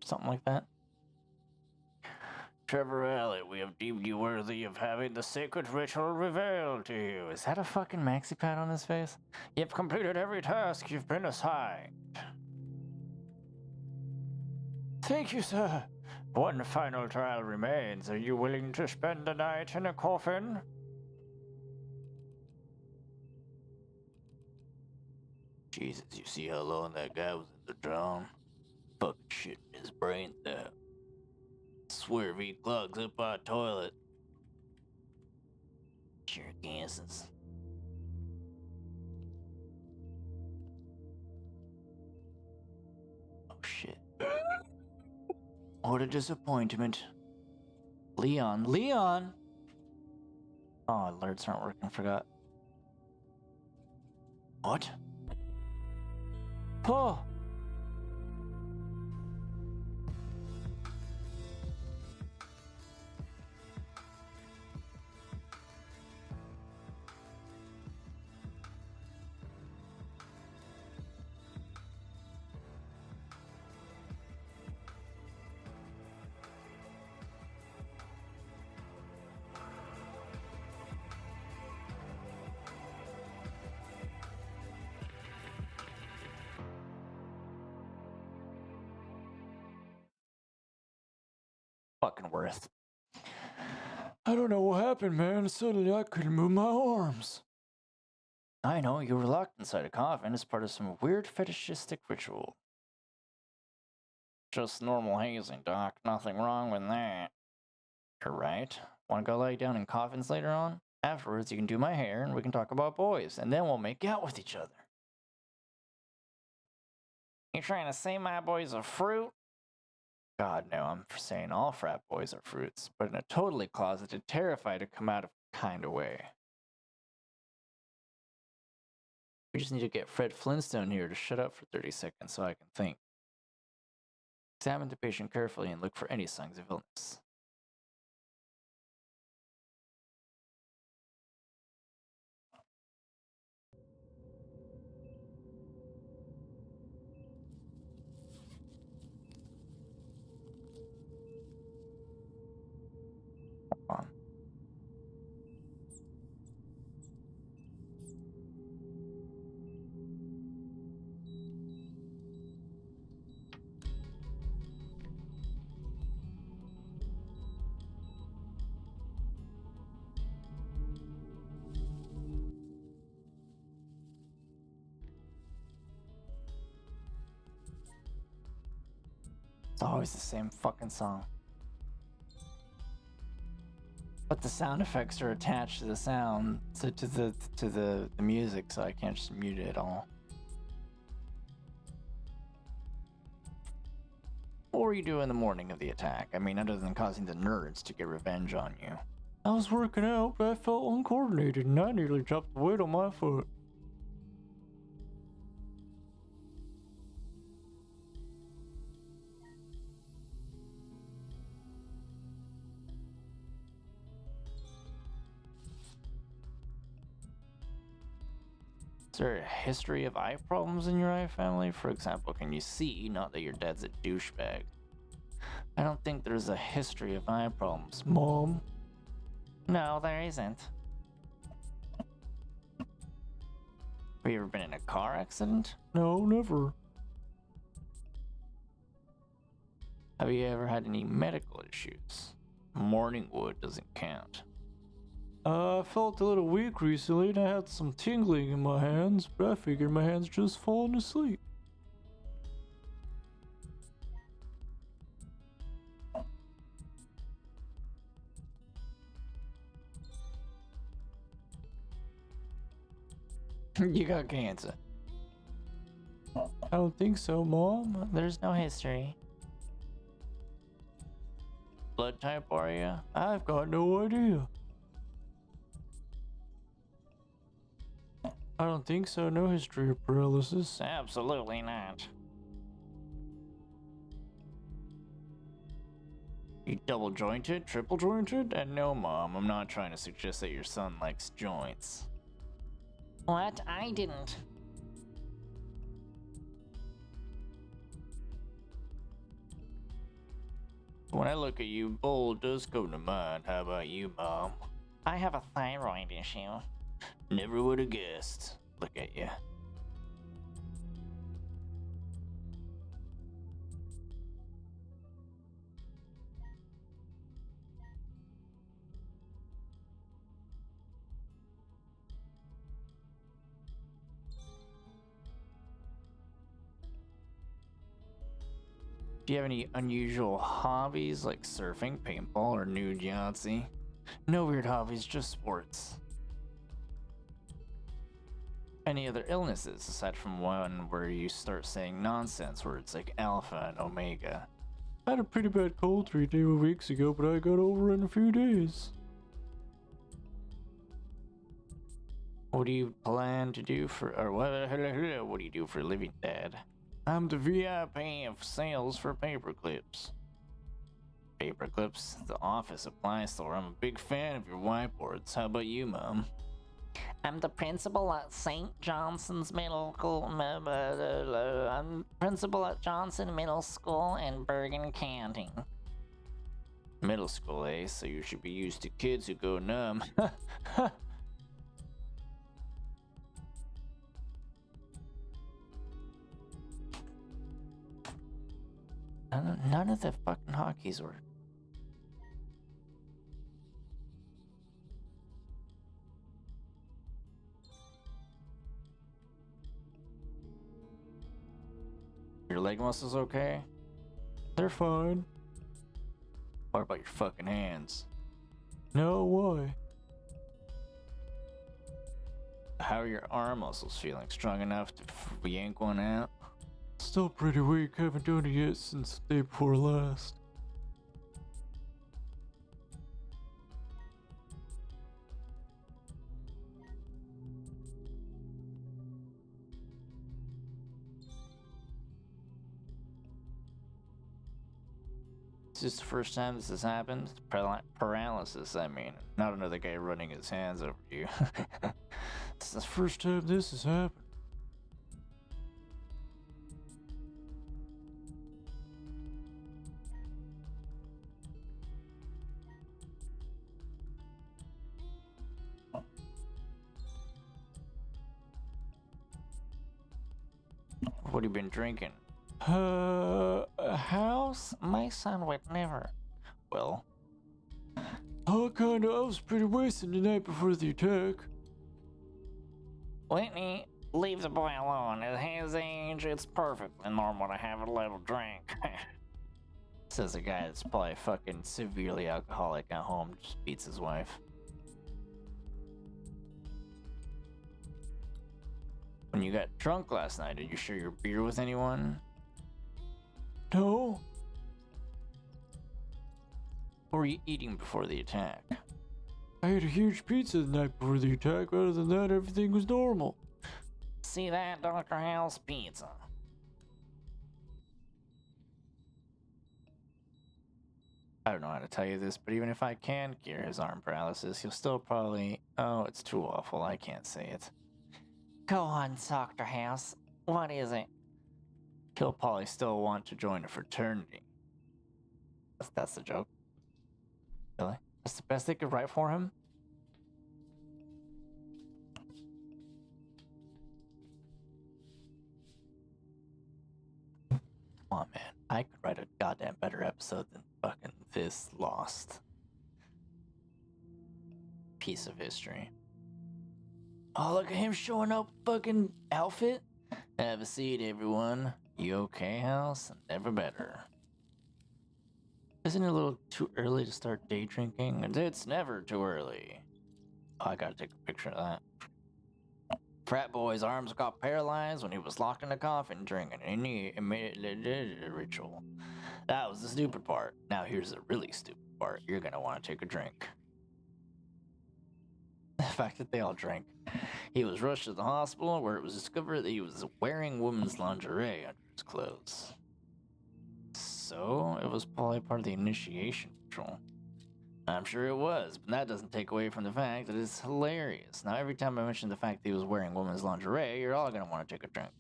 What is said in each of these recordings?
something like that. Trevor Allett, we have deemed you worthy of having the sacred ritual revealed to you. Is that a fucking maxi pad on his face? You've completed every task you've been assigned. Thank you, sir. One final trial remains. Are you willing to spend the night in a coffin? Jesus, you see how long that guy was in the drone? Fucking shitting his brains out. Swear if he clogs up our toilet. Jerkasses. Oh shit. What a disappointment. Leon. Leon! Oh, alerts aren't working, forgot. What? Oh! Fucking worth. I don't know what happened, man. Suddenly I couldn't move my arms. I know, you were locked inside a coffin as part of some weird fetishistic ritual. Just normal hazing, Doc. Nothing wrong with that. You're right. Want to go lie down in coffins later on? Afterwards, you can do my hair and we can talk about boys, and then we'll make out with each other. You trying to say my boy's a fruit? God, no, I'm saying all frat boys are fruits, but in a totally closeted, terrified to come out of kind of way. We just need to get Fred Flintstone here to shut up for 30 seconds so I can think. Examine the patient carefully and look for any signs of illness. Hold on. It's always the same fucking song. But the sound effects are attached to the sound, to the music, so I can't just mute it at all. What were you doing in the morning of the attack? I mean, other than causing the nerds to get revenge on you. I was working out, but I felt uncoordinated and I nearly dropped the weight on my foot. Is there a history of eye problems in your eye family? For example, can you see? Not that your dad's a douchebag. I don't think there's a history of eye problems, Mom. No, there isn't. Have you ever been in a car accident? No, never. Have you ever had any medical issues? Morning wood doesn't count. I felt a little weak recently and I had some tingling in my hands, but I figured my hands just falling asleep. You got cancer. I don't think so, Mom. There's no history. Blood type are you? I've got no idea. I don't think so. No history of paralysis. Absolutely not. You double jointed? Triple jointed? And no, Mom, I'm not trying to suggest that your son likes joints. What? I didn't. When I look at you, Bull does come to mind. How about you, Mom? I have a thyroid issue. Never would have guessed. Look at you. Do you have any unusual hobbies like surfing, paintball, or nude Yahtzee? No weird hobbies, just sports. Any other illnesses aside from one where you start saying nonsense words like alpha and omega? I had a pretty bad cold 3 weeks ago, but I got over it in a few days. What do you plan to do for, or what do you do for a living, Dad? I'm the VIP of sales for paperclips. Paperclips? The office supply store. I'm a big fan of your whiteboards. How about you, Mom? I'm the principal at St. Johnson's Middle School. I'm principal at Johnson Middle School in Bergen County. Middle school, eh? So you should be used to kids who go numb. None of the fucking hockeys were. Your leg muscles okay? They're fine. What about your fucking hands? No, why? How are your arm muscles feeling? Strong enough to yank one out? Still pretty weak. Haven't done it yet since the day before last. Is this the first time this has happened? Paralysis, I mean. Not another guy running his hands over you. This is the first time this has happened. What have you been drinking? A house? My son would never. Well, I was pretty wasted the night before the attack. Whitney, leave the boy alone. At his age, it's perfectly normal to have a little drink. Says a guy that's probably fucking severely alcoholic at home, just beats his wife. When you got drunk last night, did you share your beer with anyone? No. What were you eating before the attack? I ate a huge pizza the night before the attack. Other than that, everything was normal. See that, Dr. House? Pizza. I don't know how to tell you this, but even if I can cure his arm paralysis, he'll still probably... Oh, it's too awful. I can't say it. Go on, Dr. House. What is it? He'll probably still want to join a fraternity. That's the joke. Really? That's the best they could write for him? Come on, man. I could write a goddamn better episode than fucking this lost piece of history. Oh, look at him showing up fucking outfit. Have a seat, everyone. You okay, House? Never better. Isn't it a little too early to start day drinking? It's never too early. Oh, I gotta take a picture of that. Frat boy's arms got paralyzed when he was locked in a coffin during an ritual. That was the stupid part. Now here's the really stupid part. You're gonna want to take a drink. The fact that they all drank. He was rushed to the hospital where it was discovered that he was wearing women's lingerie under his clothes. So, it was probably part of the initiation ritual. I'm sure it was, but that doesn't take away from the fact that it's hilarious. Now, every time I mention the fact that he was wearing women's lingerie, you're all gonna want to take a drink.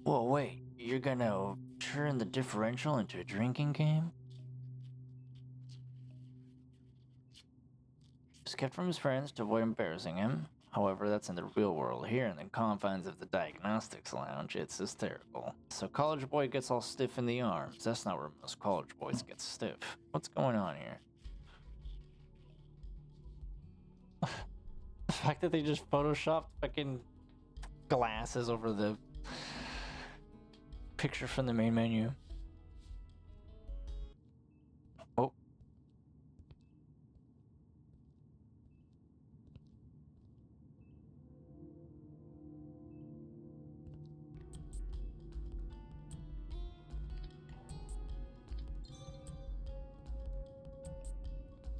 Well, wait, you're gonna turn the differential into a drinking game? He's kept from his friends to avoid embarrassing him. However, that's in the real world. Here, in the confines of the diagnostics lounge, it's hysterical. So college boy gets all stiff in the arms. That's not where most college boys get stiff. What's going on here? The fact that they just photoshopped fucking glasses over the picture from the main menu. Oh.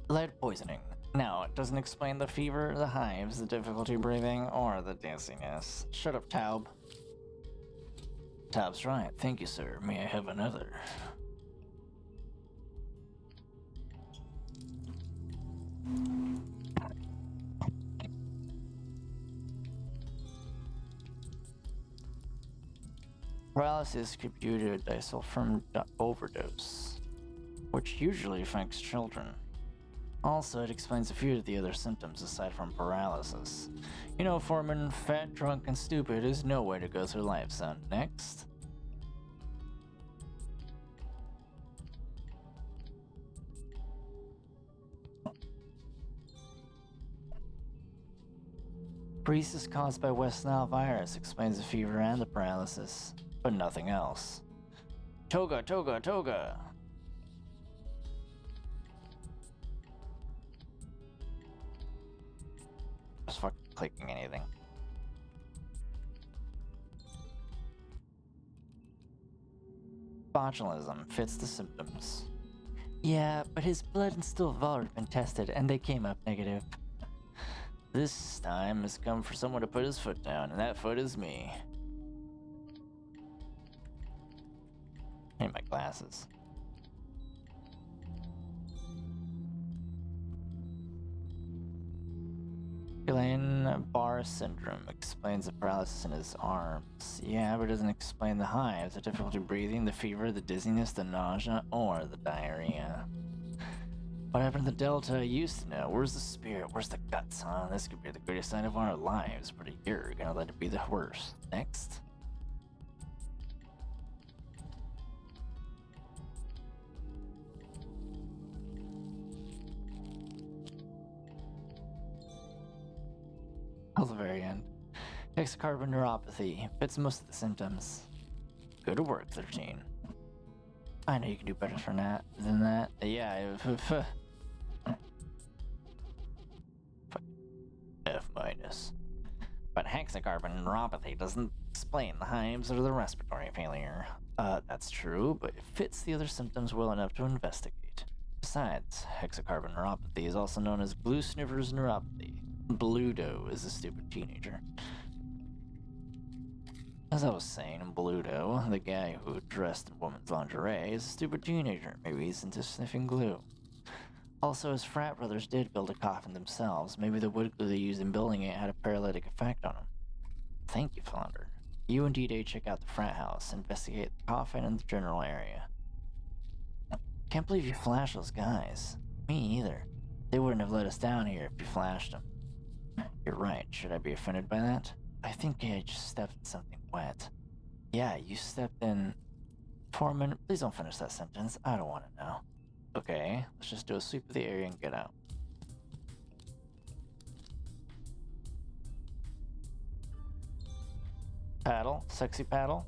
Lead poisoning. No, it doesn't explain the fever, the hives, the difficulty breathing, or the dizziness. Shut up, Taub. Taub's right. Thank you, sir. May I have another? Paralysis could be due to a disulfiram overdose, which usually affects children. Also, it explains a few of the other symptoms aside from paralysis. You know, Foreman, fat, drunk, and stupid is no way to go through life, son. Next. Breeze is caused by West Nile virus, explains the fever and the paralysis, but nothing else. Toga, toga, toga! Just fucking clicking anything. Botulism fits the symptoms. Yeah, but his blood and stool have already been tested, and they came up negative. This time has come for someone to put his foot down, and that foot is me. I need my glasses. Guillain-Barré syndrome explains the paralysis in his arms. Yeah, but it doesn't explain the hives, the difficulty breathing, the fever, the dizziness, the nausea, or the diarrhea. What happened to the Delta? I used to know. Where's the spirit? Where's the guts, huh? This could be the greatest night of our lives, but you're gonna let it be the worst. Next. Till the very end. Hexacarbon neuropathy fits most of the symptoms. Go to work, 13. I know you can do better than that. Yeah, F minus. But hexacarbon neuropathy doesn't explain the hives or the respiratory failure. That's true, but it fits the other symptoms well enough to investigate. Besides, hexacarbon neuropathy is also known as blue sniffers neuropathy. Bluto is a stupid teenager. As I was saying, Bluto, the guy who dressed in woman's lingerie, is a stupid teenager. Maybe he's into sniffing glue. Also, his frat brothers did build a coffin themselves. Maybe the wood glue they used in building it had a paralytic effect on him. Thank you, Flounder. You and D-Day check out the frat house, investigate the coffin and the general area. Can't believe you flashed those guys. Me either. They wouldn't have let us down here if you flashed them. You're right. Should I be offended by that? I think I just stepped in something wet. Yeah, you stepped in... Foreman, please don't finish that sentence. I don't want to know. Okay, let's just do a sweep of the area and get out. Paddle, sexy paddle.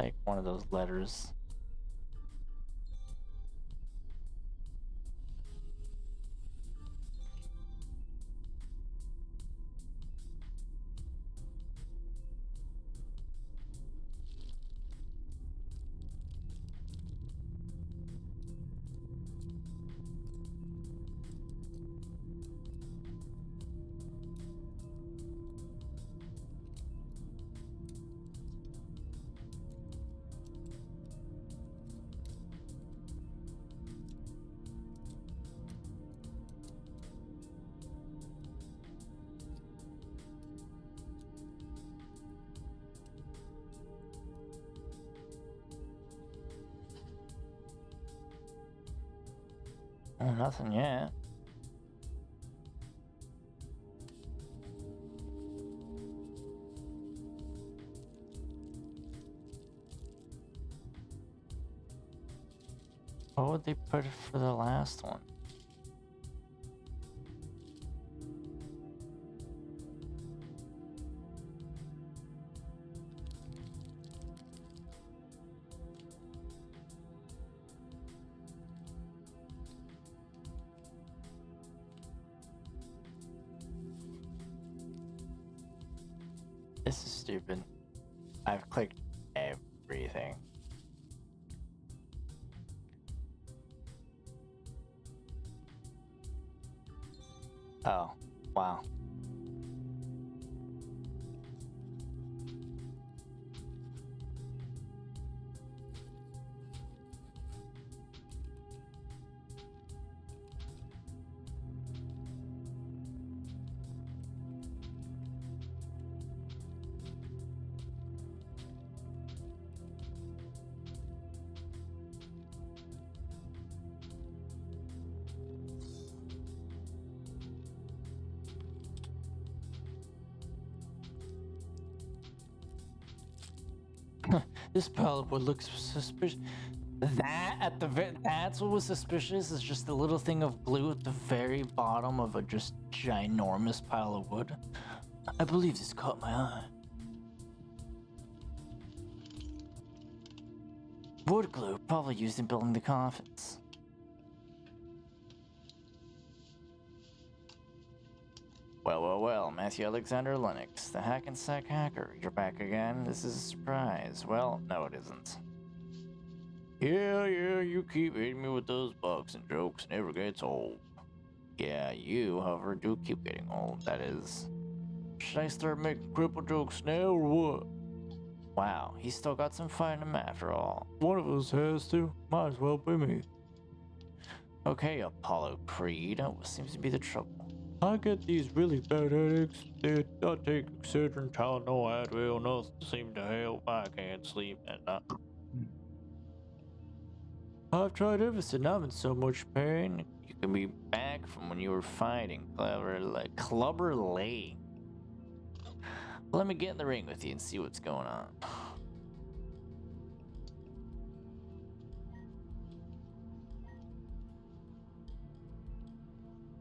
like one of those letters. Oh, nothing yet. What would they put for the last one? This is stupid. I've clicked everything. Oh, wow. This pile of wood looks suspicious. That's what was suspicious, is just a little thing of glue at the very bottom of a just ginormous pile of wood. I believe this caught my eye. Wood glue, probably used in building the coffins. Well, Matthew Alexander Lennox, the Hackensack hacker. You're back again? This is a surprise. Well, no it isn't. Yeah, you keep hitting me with those boxing jokes, never gets old. Yeah, you, however, do keep getting old, that is. Should I start making cripple jokes now, or what? Wow, he's still got some fight in him after all. One of us has to. Might as well be me. Okay, Apollo Creed, what seems to be the trouble? I get these really bad headaches. I take Excedrin, Tylenol, Advil, nothing seems to help. I can't sleep at night. I've tried everything. I'm in so much pain. You can be back from when you were fighting Clubber Lake. Let me get in the ring with you and see what's going on.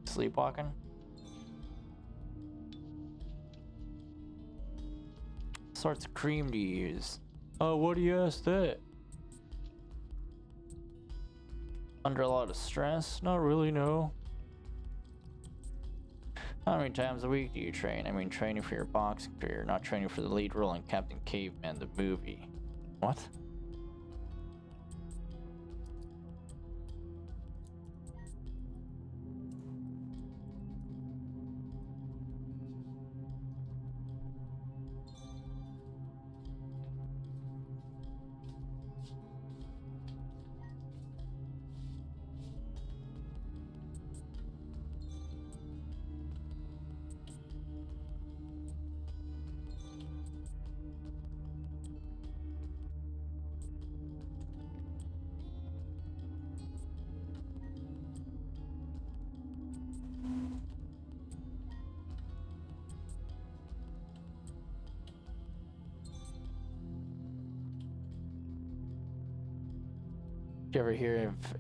Sleepwalking? Sorts of cream do you use? Oh, what do you ask that? Under a lot of stress? Not really, no. How many times a week do you train? I mean, training for your boxing career, not training for the lead role in Captain Caveman, the movie. What?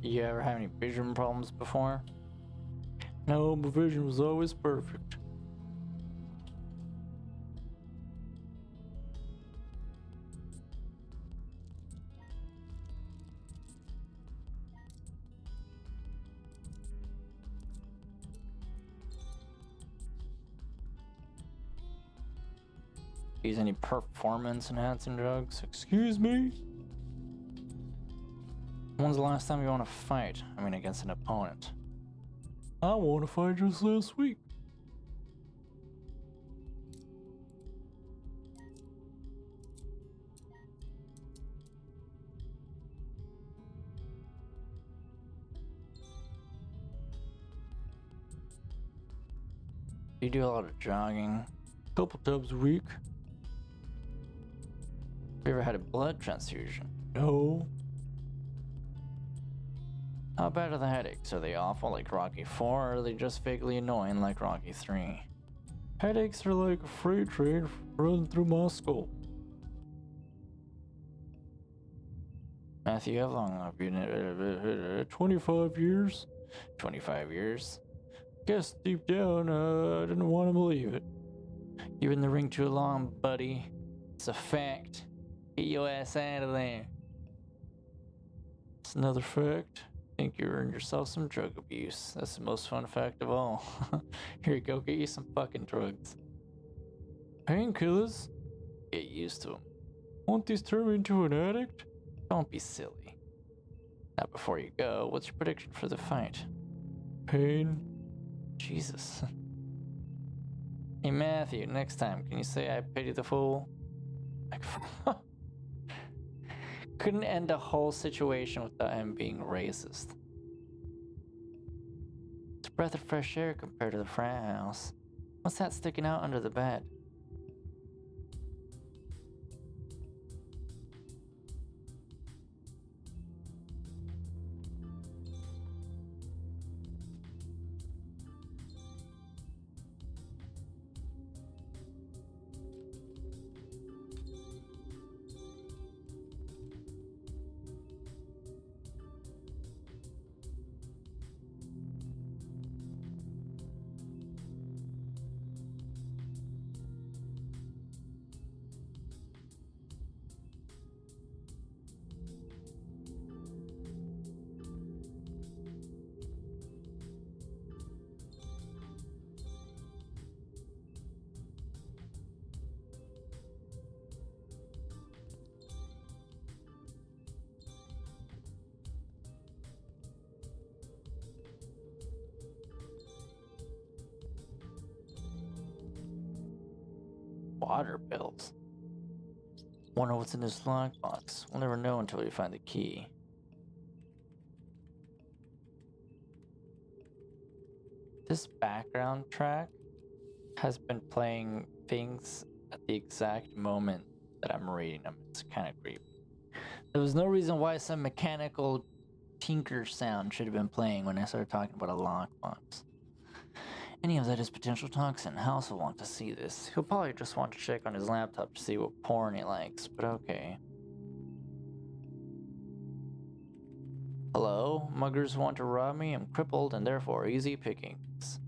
You ever have any vision problems before? No, my vision was always perfect. Use any performance enhancing drugs? Excuse me? When's the last time you want to fight? I mean, against an opponent. I want to fight just last week. You do a lot of jogging. Couple times a week. Have you ever had a blood transfusion? No. How bad are the headaches? Are they awful like Rocky 4 or are they just vaguely annoying like Rocky 3? Headaches are like a freight train running through my skull. Matthew, how long have you been 25 years? 25 years? Guess deep down, I didn't want to believe it. You're in the ring too long, buddy. It's a fact. Get your ass out of there. It's another fact. Think you earned yourself some drug abuse. That's the most fun fact of all. Here you go, get you some fucking drugs. Painkillers? Get used to them. Won't these turn me into an addict? Don't be silly. Now before you go, what's your prediction for the fight? Pain. Jesus. Hey Matthew, next time, can you say I pity the fool? Like, couldn't end a whole situation without him being racist. It's a breath of fresh air compared to the frat house. What's that sticking out under the bed? Water bills. Wonder what's in this lockbox. We'll never know until we find the key. This background track has been playing things at the exact moment that I'm reading them. It's kind of creepy. There was no reason why some mechanical tinker sound should have been playing when I started talking about a lockbox. Any of that is potential toxin. House will want to see this. He'll probably just want to check on his laptop to see what porn he likes, but okay. Hello? Muggers want to rob me? I'm crippled and therefore easy pickings.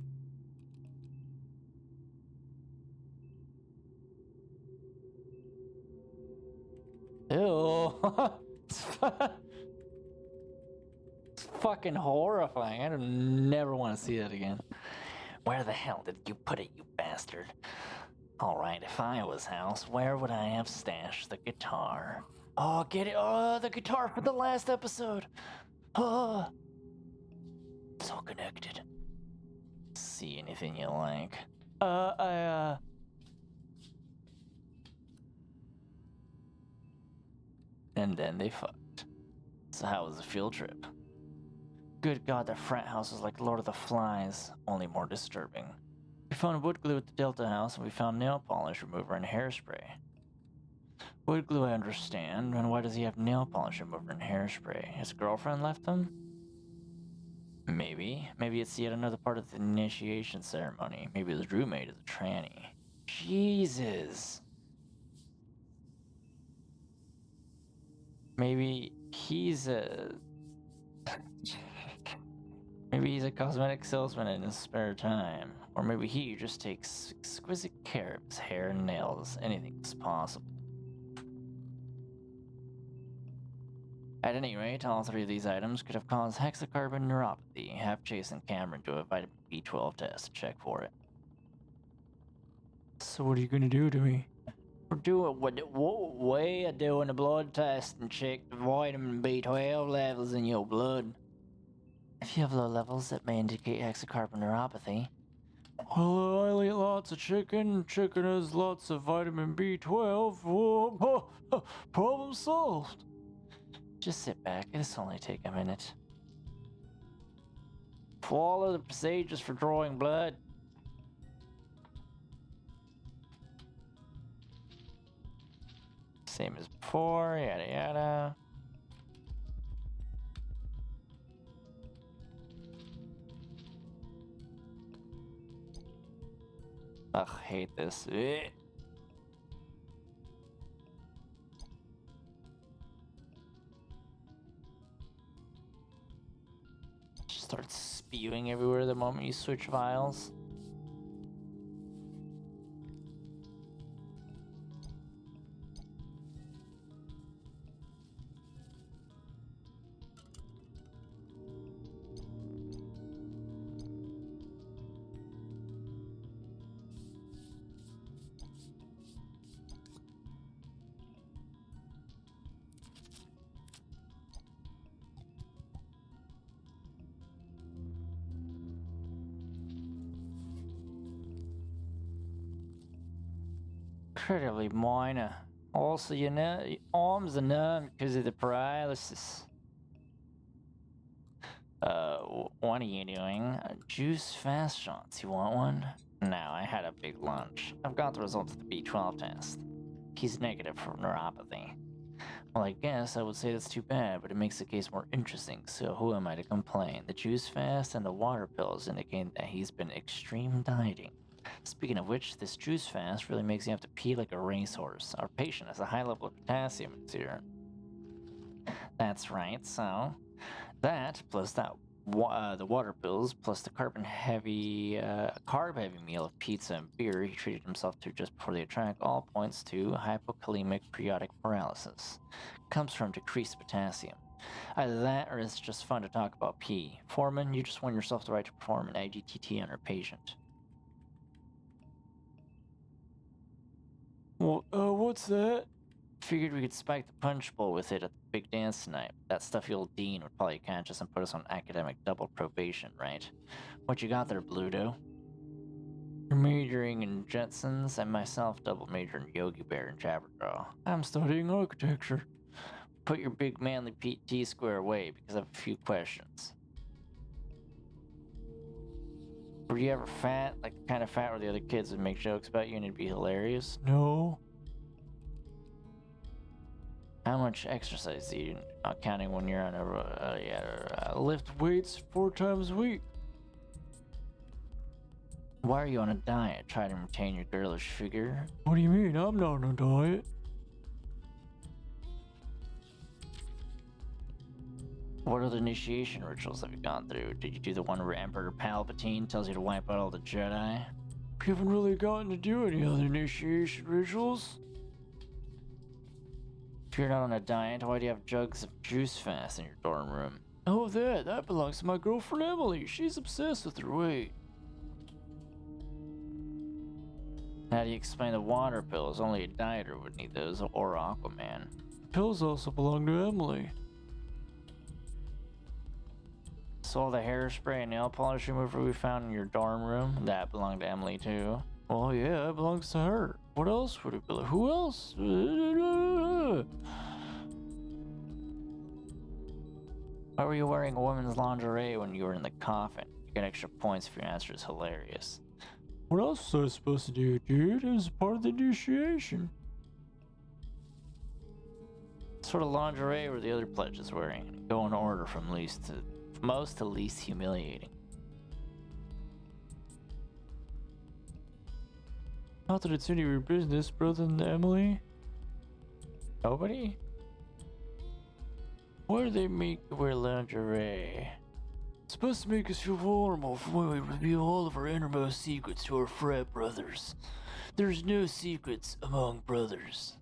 Ew. It's fucking horrifying. I don't never want to see that again. Where the hell did you put it, you bastard? Alright, if I was House, where would I have stashed the guitar? Oh, get it! Oh, the guitar from the last episode! Oh! It's all connected. See anything you like? And then they fucked. So how was the field trip? Good God, that frat house was like Lord of the Flies, only more disturbing. We found wood glue at the Delta house, and we found nail polish remover and hairspray. Wood glue I understand, and why does he have nail polish remover and hairspray? His girlfriend left him? Maybe. Maybe it's yet another part of the initiation ceremony. Maybe his roommate is a tranny. Jesus! Maybe he's a... Maybe he's a cosmetic salesman in his spare time. Or maybe he just takes exquisite care of his hair and nails. Anything is possible. At any rate, all three of these items could have caused hexacarbon neuropathy. Have Jason Cameron do a vitamin B12 test to check for it. So what are you gonna do to me? We're doing a blood test and check the vitamin B12 levels in your blood. If you have low levels, that may indicate hexacarpal neuropathy. Well, I'll eat lots of chicken. Chicken has lots of vitamin B12. Whoa, problem solved. Just sit back. It'll only take a minute. Follow the procedures for drawing blood. Same as before, yada yada. Ugh, hate this. Just starts spewing everywhere the moment you switch vials. Incredibly minor. Also, your arms are numb because of the paralysis. What are you doing? Juice fast shots. You want one? No, I had a big lunch. I've got the results of the B12 test. He's negative for neuropathy. Well, I guess I would say that's too bad, but it makes the case more interesting, so who am I to complain? The juice fast and the water pills indicate that he's been extreme dieting. Speaking of which, this juice fast really makes you have to pee like a racehorse. Our patient has a high level of potassium in his urine. That's right, so that plus the water pills plus the carb heavy meal of pizza and beer he treated himself to just before the attack all points to hypokalemic periodic paralysis. Comes from decreased potassium. Either that or it's just fun to talk about pee. Foreman, you just won yourself the right to perform an IGTT on our patient. Well, what's that? Figured we could spike the punch bowl with it at the big dance tonight. That stuffy old dean would probably catch us and put us on academic double probation, right? What you got there, Bluto? You're majoring in Jetsons, and myself double major in Yogi Bear and Jabberjaw. I'm studying architecture. Put your big manly PT square away because I have a few questions. Were you ever fat? Like the kind of fat where the other kids would make jokes about you and it'd be hilarious? No. How much exercise do you, not counting when you're on a lift weights 4 times a week? Why are you on a diet? Try to maintain your girlish figure? What do you mean? I'm not on a diet. What other initiation rituals have you gone through? Did you do the one where Emperor Palpatine tells you to wipe out all the Jedi? We haven't really gotten to do any other initiation rituals. If you're not on a diet, why do you have jugs of juice fast in your dorm room? Oh, that belongs to my girlfriend Emily. She's obsessed with her weight. How do you explain the water pills? Only a dieter would need those, or Aquaman. The pills also belong to Emily. So all the hairspray and nail polish remover we found in your dorm room, that belonged to Emily too? Well, yeah, it belongs to her. What else would it belong? Who else? Why were you wearing a woman's lingerie when you were in the coffin? You get extra points if your answer is hilarious. What else was I supposed to do, dude? It was part of the initiation. What sort of lingerie were the other pledges wearing? Go in order from most to least humiliating. Not that it's any of your business, brother and Emily. Nobody? Why do they make you wear lingerie? It's supposed to make us feel vulnerable for when we reveal all of our innermost secrets to our frat brothers. There's no secrets among brothers.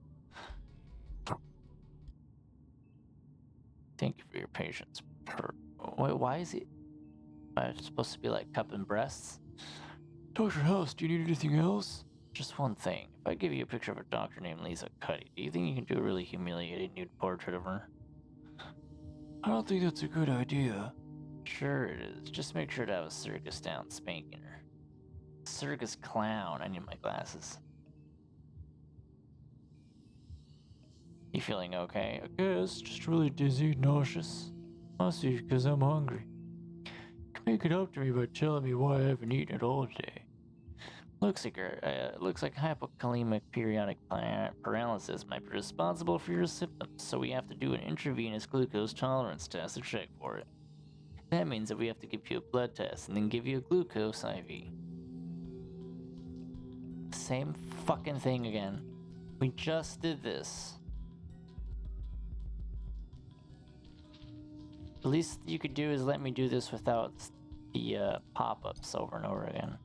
Thank you for your patience. Wait, why is it supposed to be like cup and breasts? Dr. House, do you need anything else? just one thing. If I give you a picture of a doctor named Lisa Cuddy, do you think you can do a really humiliating nude portrait of her? I don't think that's a good idea. Sure it is. Just make sure to have a circus down spanking her. Circus clown. I need my glasses. You feeling okay? I guess, just really dizzy, nauseous. Mostly because I'm hungry. You can make it up to me by telling me why I haven't eaten it all day. Looks like hypokalemic periodic paralysis might be responsible for your symptoms, so we have to do an intravenous glucose tolerance test to check for it. That means that we have to give you a blood test and then give you a glucose IV. Same fucking thing again. We just did this. The least you could do is let me do this without the pop-ups over and over again.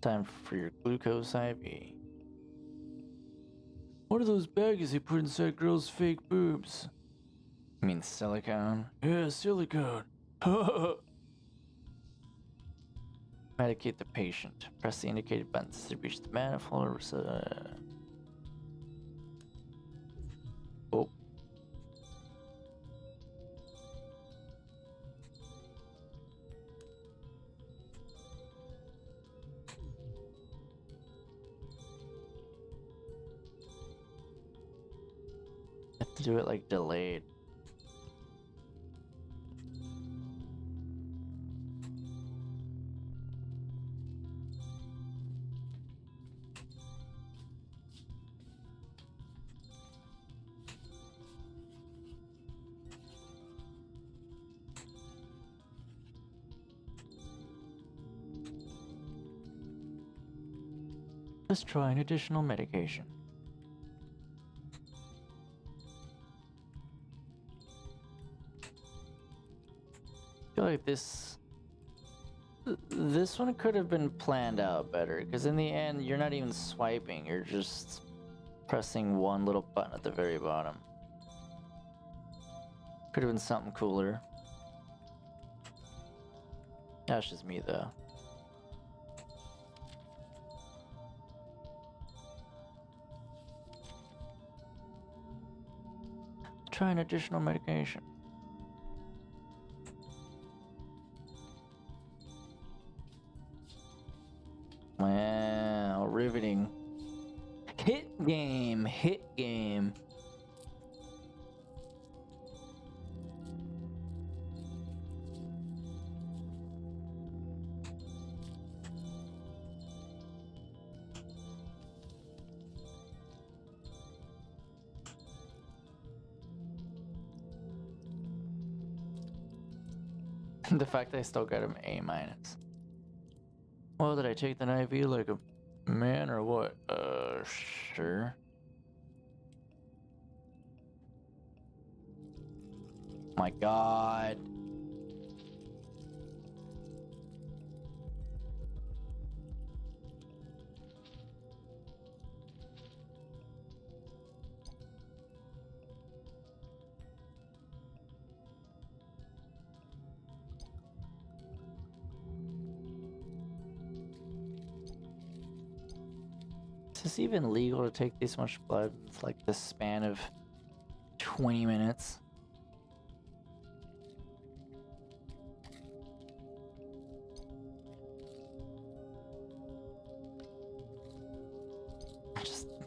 Time for your glucose IV. What are those baggies they put inside girls' fake boobs? You mean silicone? Yeah, silicone. Medicate the patient. Press the indicated buttons to reach the manifold. Oh. Have to do it like delayed. Let's try an additional medication. I feel like this one could have been planned out better, because in the end you're not even swiping, you're just pressing one little button at the very bottom. Could have been something cooler. That's just me though. Try an additional medication. Wow, riveting. Hit game, hit game. The fact that I still got him A-. Well, did I take the IV like a man or what? Sure. My God. Is this even legal to take this much blood in like the span of 20 minutes?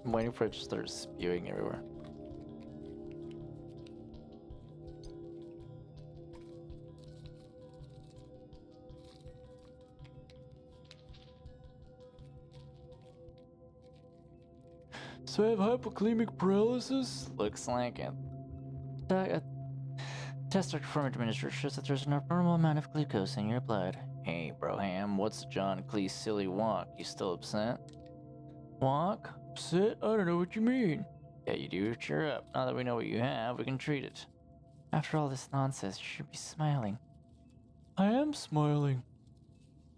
I'm waiting for it to start spewing everywhere. So I have hypokalemic paralysis? Looks like it. A test Dr. Form administered shows that there's an abnormal amount of glucose in your blood. Hey, Broham, what's John Cleese's silly walk? You still upset? Walk? Upset? I don't know what you mean. Yeah, you do. Cheer up. Now that we know what you have, we can treat it. After all this nonsense, you should be smiling. I am smiling.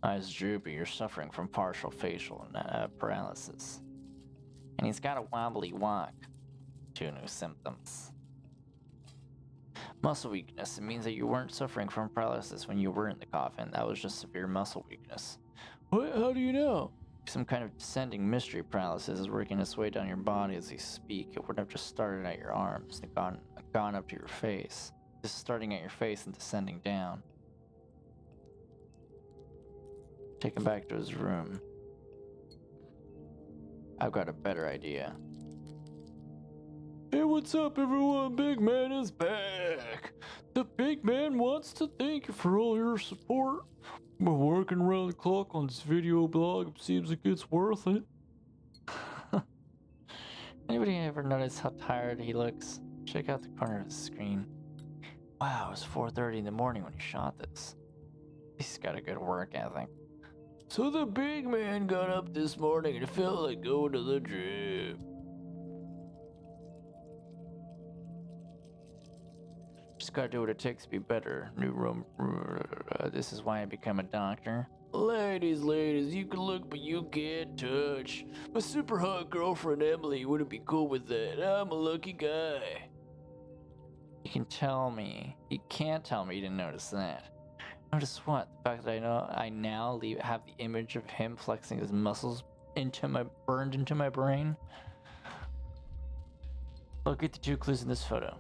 Eyes droopy. You're suffering from partial facial paralysis. And he's got a wobbly walk. 2 new symptoms. Muscle weakness. It means that you weren't suffering from paralysis when you were in the coffin. That was just severe muscle weakness. What? How do you know? Some kind of descending mystery paralysis is working its way down your body as you speak. It would have just started at your arms and gone up to your face. Just starting at your face and descending down. Take him back to his room. I've got a better idea. Hey, what's up, everyone? Big Man is back. The Big Man wants to thank you for all your support. We're working around the clock on this video blog. It seems like it's worth it. Anybody ever notice how tired he looks? Check out the corner of the screen. Wow, it was 4:30 in the morning when he shot this. He's got a good work ethic. So the Big Man got up this morning and felt like going to the gym. Just gotta do what it takes to be better. New room. This is why I became a doctor. Ladies, you can look but you can't touch. My super hot girlfriend Emily wouldn't be cool with that. I'm a lucky guy. You can tell me. You can't tell me you didn't notice that. Notice what? The fact that I now have the image of him flexing his muscles burned into my brain. Look at the 2 clues in this photo.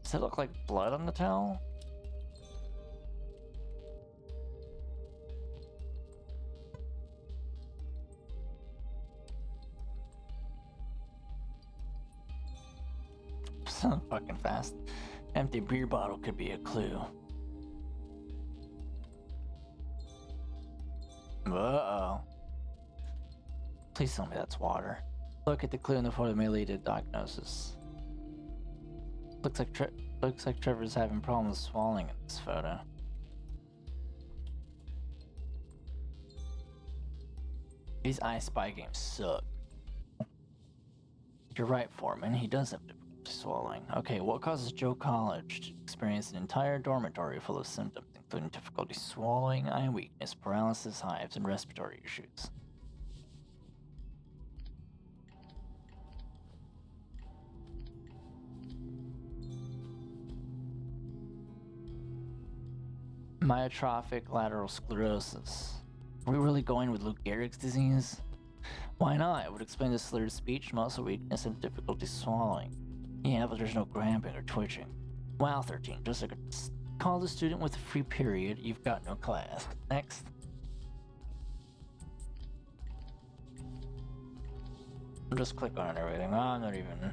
Does it look like blood on the towel? So fucking fast. Empty beer bottle could be a clue. Uh-oh. Please tell me that's water. Look at the clue in the photo may lead to diagnosis. Looks like Trevor's having problems swallowing in this photo. These I Spy games suck. You're right, Foreman. He does have difficulty swallowing. Okay, what causes Joe College to experience an entire dormitory full of symptoms, including difficulty swallowing, eye weakness, paralysis, hives, and respiratory issues? Myotrophic lateral sclerosis. Are we really going with Lou Gehrig's disease? Why not? It would explain the slurred speech, muscle weakness, and difficulty swallowing. Yeah, but there's no cramping or twitching. Wow, 13, just like a call the student with a free period. You've got no class. Next. Just click on everything. I'm not even...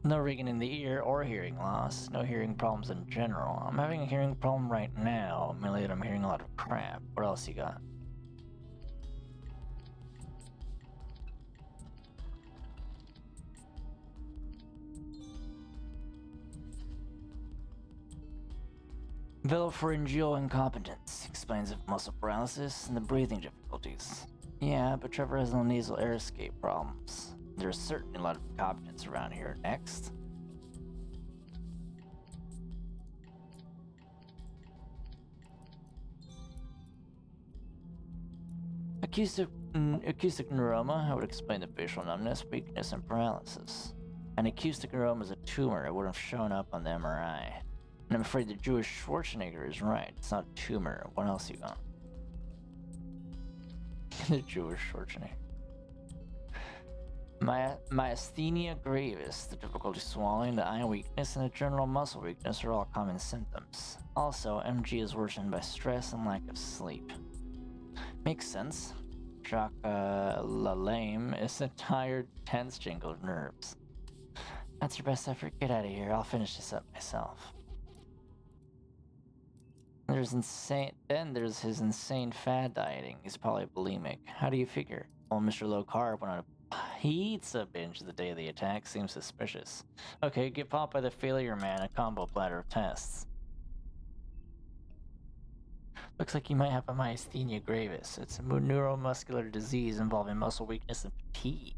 No ringing in the ear or hearing loss. No hearing problems in general. I'm having a hearing problem right now. Mainly that I'm hearing a lot of crap. What else you got? Velopharyngeal incompetence explains the muscle paralysis and the breathing difficulties. Yeah, but Trevor has no nasal air escape problems. There's certainly a lot of incompetence around here. Next. Acoustic neuroma, I would explain the facial numbness, weakness, and paralysis. An acoustic neuroma is a tumor. It would have shown up on the MRI. And I'm afraid the Jewish Schwarzenegger is right. It's not a tumor. What else you got? The Jewish Schwarzenegger. Myasthenia gravis, the difficulty swallowing, the eye weakness, and the general muscle weakness are all common symptoms. Also, MG is worsened by stress and lack of sleep. Makes sense. Jacques Lalame is a tired, tense jingle of nerves. That's your best effort. Get out of here. I'll finish this up myself. There's his insane fad dieting. He's probably bulimic. How do you figure? Well, Mr. Low Carb went on a pizza binge the day of the attack. Seems suspicious. Okay, get popped by the failure man, a combo platter of tests. Looks like you might have a myasthenia gravis. It's a neuromuscular disease involving muscle weakness and fatigue.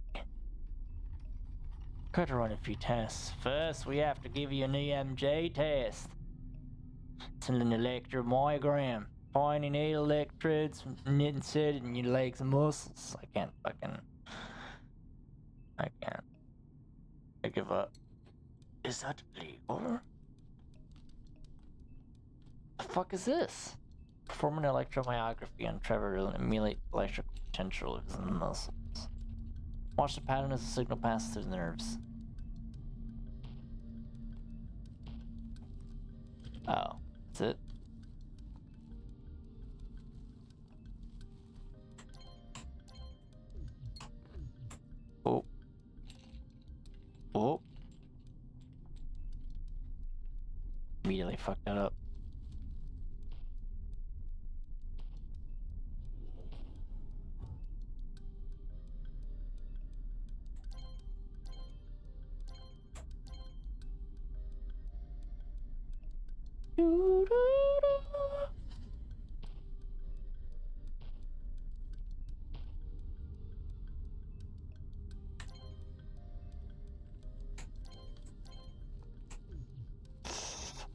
Could run a few tests. First, we have to give you an EMG test. It's an electromyogram. Pointing 8 electrodes inserted in your legs and muscles. I can't. I give up. Is that legal? The fuck is this? Perform an electromyography on Trevor to emulate electrical potential of his muscles. Watch the pattern as the signal passes through the nerves. Oh, that's it? Oh. Oh. Immediately fucked that up.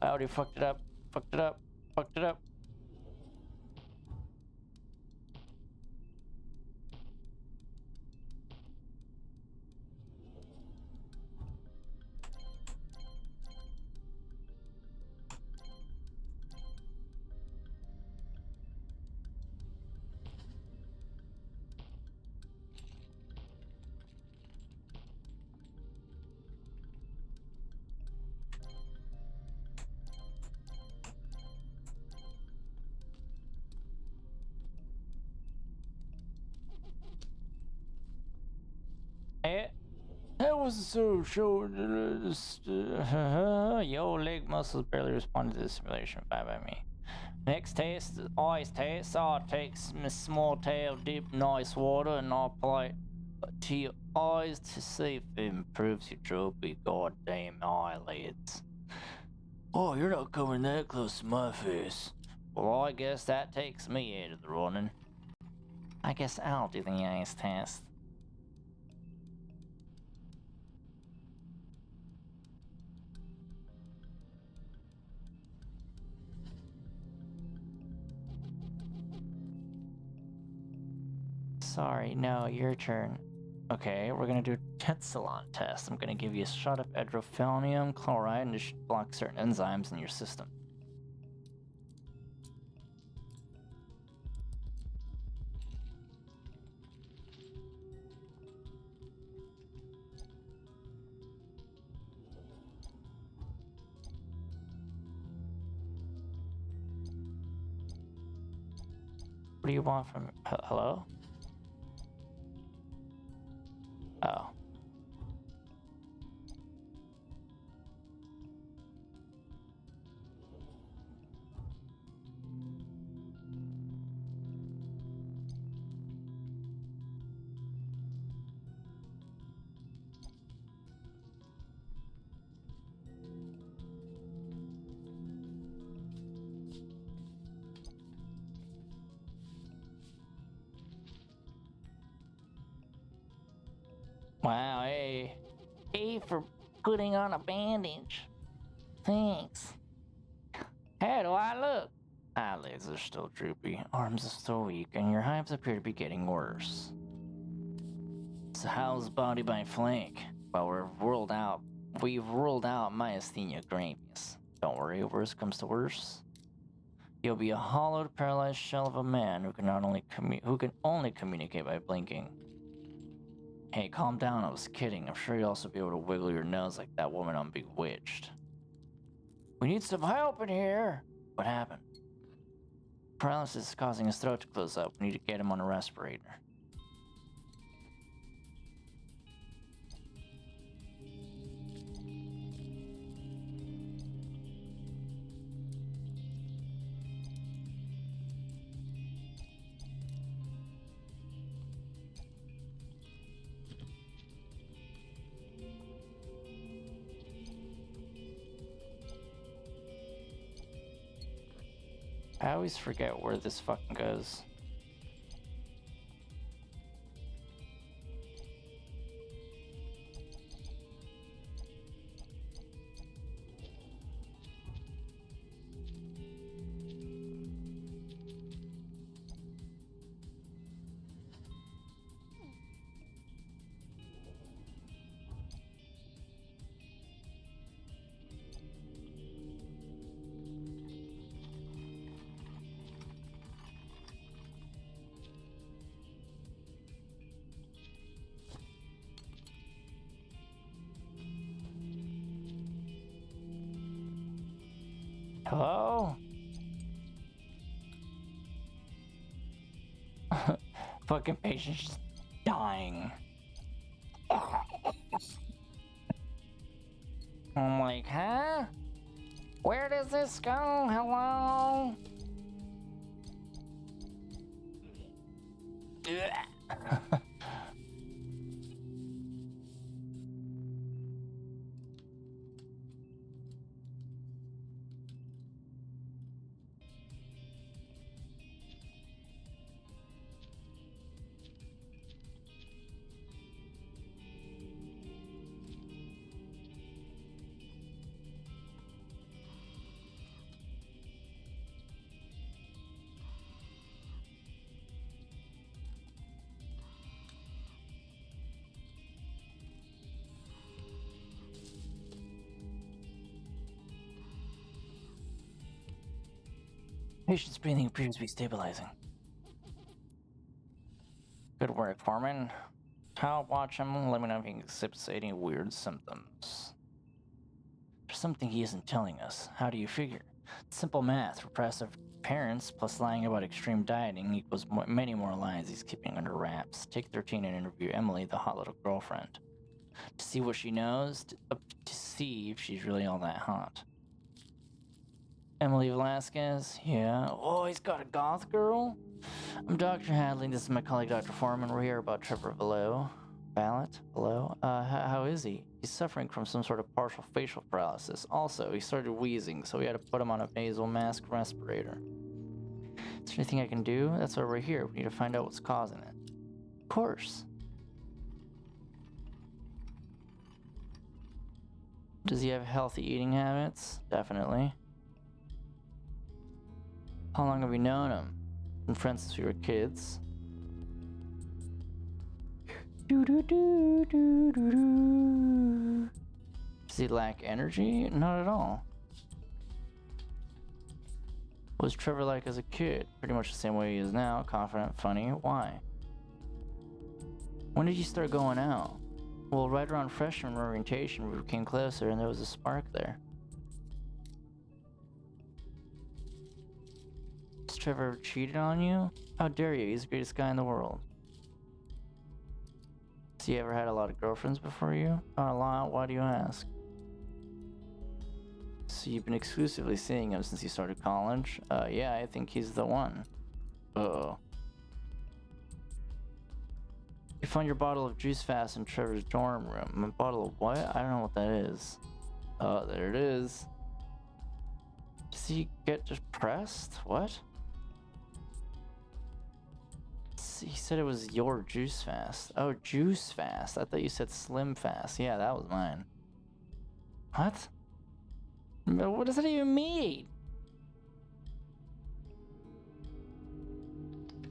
I already fucked it up. Fucked it up. Fucked it up. That was so short. Your leg muscles barely responded to the simulation. Bye by me. Next test, ice test. I'll take some small tail dip in ice water and I'll apply it to your eyes to see if it improves your droopy goddamn eyelids. Oh, you're not coming that close to my face. Well, I guess that takes me out of the running. I guess I'll do the ice test. Sorry, no, your turn. Okay, we're gonna do a Tetsalon test. I'm gonna give you a shot of edrophonium chloride and just block certain enzymes in your system. What do you want from me? Hello? Oh. Wow, hey. Hey for putting on a bandage. Thanks. How do I look? Eyelids are still droopy, arms are still weak, and your hives appear to be getting worse. So how's body by flank? Well, we've ruled out myasthenia gravis. Don't worry, worst comes to worst. You'll be a hollowed, paralyzed shell of a man who can only communicate by blinking. Hey, calm down, I was kidding. I'm sure you'll also be able to wiggle your nose like that woman on Bewitched. We need some help in here! What happened? Paralysis is causing his throat to close up. We need to get him on a respirator. I always forget where this fucking goes. Hello? Fucking patient's just dying. I'm like, huh? Where does this go? Hello? Patient's breathing appears to be stabilizing. Good work, Foreman. I'll watch him. Let me know if he exhibits any weird symptoms. There's something he isn't telling us. How do you figure? It's simple math. Repressive parents plus lying about extreme dieting equals many more lies he's keeping under wraps. Take 13 and interview Emily, the hot little girlfriend. To see what she knows, to see if she's really all that hot. Emily Velasquez? Yeah. Oh, he's got a goth girl? I'm Dr. Hadley. This is my colleague, Dr. Foreman. We're here about Trevor Below. Below? How is he? He's suffering from some sort of partial facial paralysis. Also, he started wheezing, so we had to put him on a nasal mask respirator. Is there anything I can do? That's why we're here. We need to find out what's causing it. Of course. Does he have healthy eating habits? Definitely. How long have you known him? Been friends since we were kids. Does he lack energy? Not at all. What was Trevor like as a kid? Pretty much the same way he is now. Confident, funny. Why? When did you start going out? Well, right around freshman orientation, we became closer and there was a spark there. Has Trevor ever cheated on you? How dare you? He's the greatest guy in the world. Has he ever had a lot of girlfriends before you? Not a lot. Why do you ask? So you've been exclusively seeing him since you started college? Yeah, I think he's the one. Uh-oh. You found your bottle of Juice Fast in Trevor's dorm room. A bottle of what? I don't know what that is. Oh, there it is. Does he get depressed? What? He said it was your Juice Fast. Oh, Juice Fast. I thought you said Slim Fast. Yeah, that was mine. What? What does that even mean?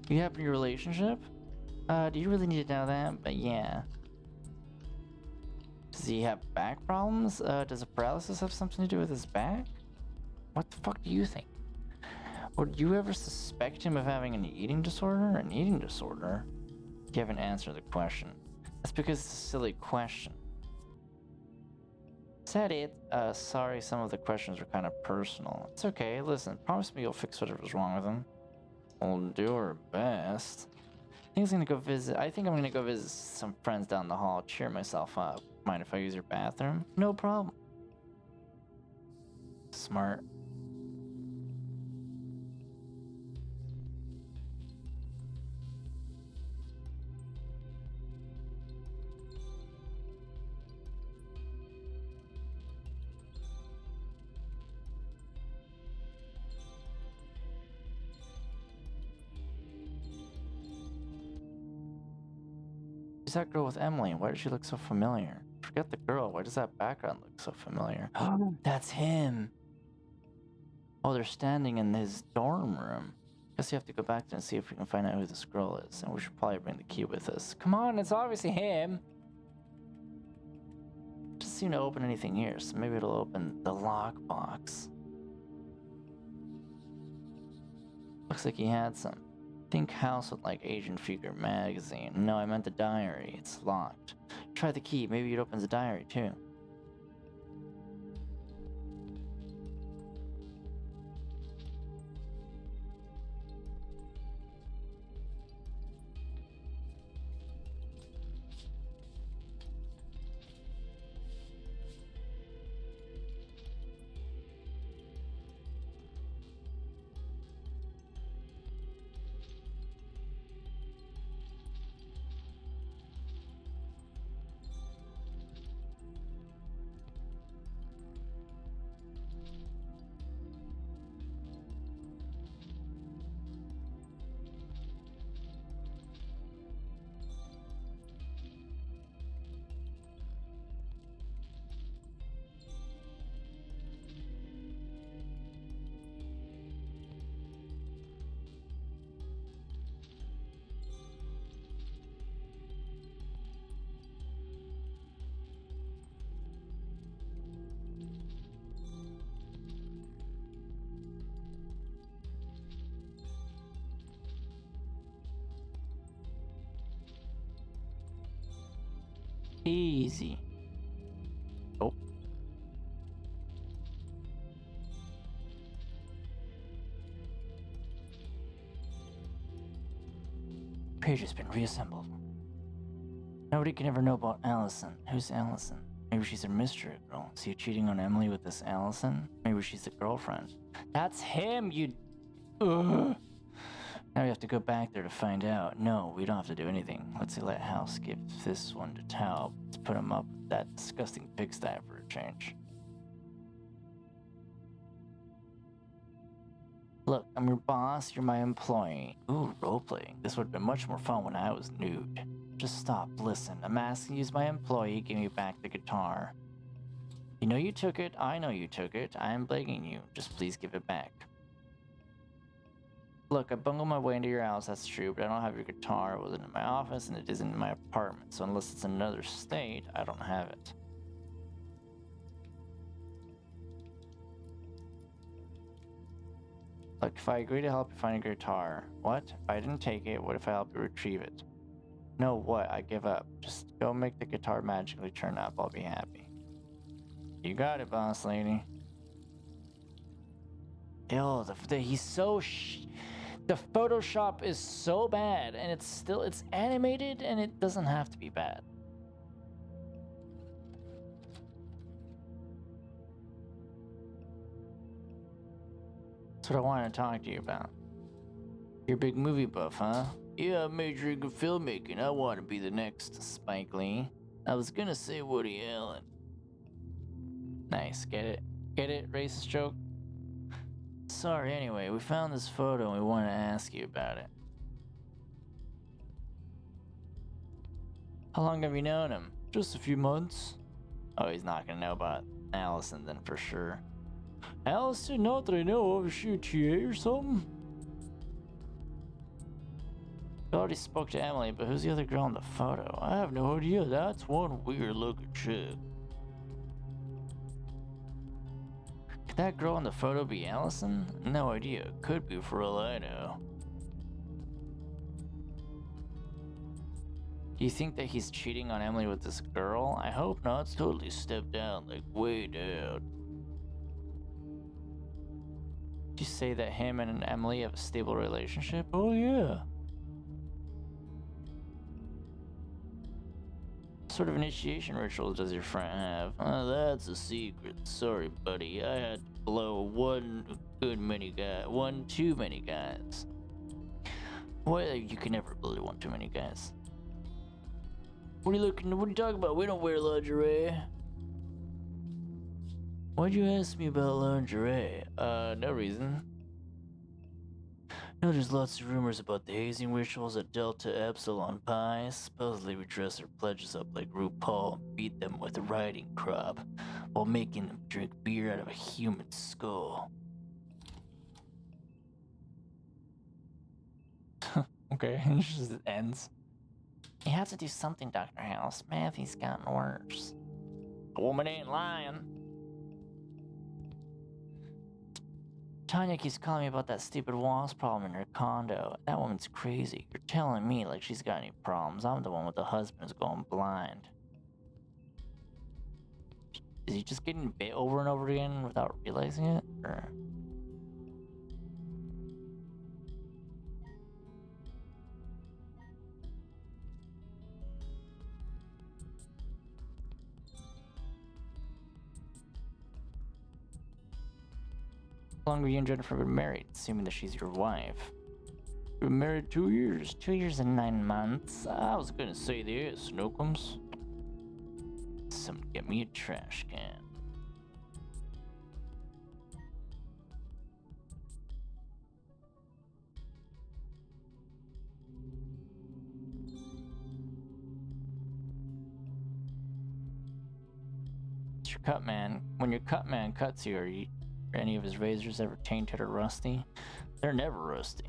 You have your relationship? Do you really need to know that? But yeah. Does he have back problems? Does the paralysis have something to do with his back? What the fuck do you think? Would you ever suspect him of having an eating disorder? An eating disorder? You haven't answered the question. That's because it's a silly question. Is that it? Sorry, some of the questions are kind of personal. It's okay, listen, promise me you'll fix whatever's wrong with him. We'll do our best. I think I'm gonna go visit some friends down the hall, cheer myself up. Mind if I use your bathroom? No problem. Smart. Who's that girl with Emily? Why does she look so familiar? Forget the girl. Why does that background look so familiar? That's him. Oh, they're standing in his dorm room. Guess you have to go back there and see if we can find out who this girl is. And we should probably bring the key with us. Come on, it's obviously him. Doesn't seem to open anything here, so maybe it'll open the lockbox. Looks like he had some. Think house would like Agent Figure magazine. No, I meant the diary. It's locked. Try the key. Maybe it opens the diary too. Easy. Oh. Page has been reassembled. Nobody can ever know about Allison. Who's Allison? Maybe she's a mystery girl. Is he cheating on Emily with this Allison? Maybe she's the girlfriend. That's him, you... Ugh. Now we have to go back there to find out. No, we don't have to do anything. Let's see, let House give this one to Taub. Let's put him up with that disgusting pigsty for a change. Look, I'm your boss, you're my employee. Ooh, roleplaying. This would have been much more fun when I was nude. Just stop, listen. I'm asking you as my employee, give me back the guitar. You know you took it, I know you took it. I am begging you, just please give it back. Look, I bungled my way into your house, that's true, but I don't have your guitar. It wasn't in my office, and it isn't in my apartment, so unless it's in another state, I don't have it. Look, if I agree to help you find your guitar, what? If I didn't take it, what if I help you retrieve it? No, what? I give up. Just go make the guitar magically turn up, I'll be happy. You got it, boss lady. Ew, he's so the Photoshop is so bad, and it's animated, and it doesn't have to be bad. That's what I wanted to talk to you about. You're a big movie buff, huh? Yeah, I'm majoring in filmmaking. I want to be the next Spike Lee. I was gonna say Woody Allen. Nice, get it? Get it, racist joke? Sorry, anyway, we found this photo and we wanted to ask you about it. How long have you known him? Just a few months. Oh, he's not gonna know about Allison then for sure. Allison? Not that I know of. Is she a TA or something? I already spoke to Emily, but who's the other girl in the photo? I have no idea. That's one weird looking chick. Could that girl in the photo be Allison? No idea. Could be for all I know. Do you think that he's cheating on Emily with this girl? I hope not. It's totally stepped down, like way down. Did you say that him and Emily have a stable relationship? Oh yeah. What sort of initiation ritual does your friend have? Oh, that's a secret. Sorry, buddy. I had to blow one too many guys. Well, you can never blow one too many guys. What are you talking about? We don't wear lingerie. Why'd you ask me about lingerie? No reason. know, there's lots of rumors about the hazing rituals at Delta Epsilon Pi. Supposedly we dress our pledges up like RuPaul and beat them with a riding crop while making them drink beer out of a human skull. Okay, it just ends. You have to do something, Dr. House. Matthew's gotten worse. The woman ain't lying. Tanya keeps calling me about that stupid wasp problem in her condo. That woman's crazy. You're telling me like she's got any problems. I'm the one with the husband who's going blind. Is he just getting bit over and over again without realizing it? Or... How long have you and Jennifer been married, assuming that she's your wife? We've been married 2 years. 2 years and 9 months. I was gonna say this, Snookums. Someone get me a trash can. It's your cut man. When your cut man cuts you, are any of his razors ever tainted or rusty? They're never rusty.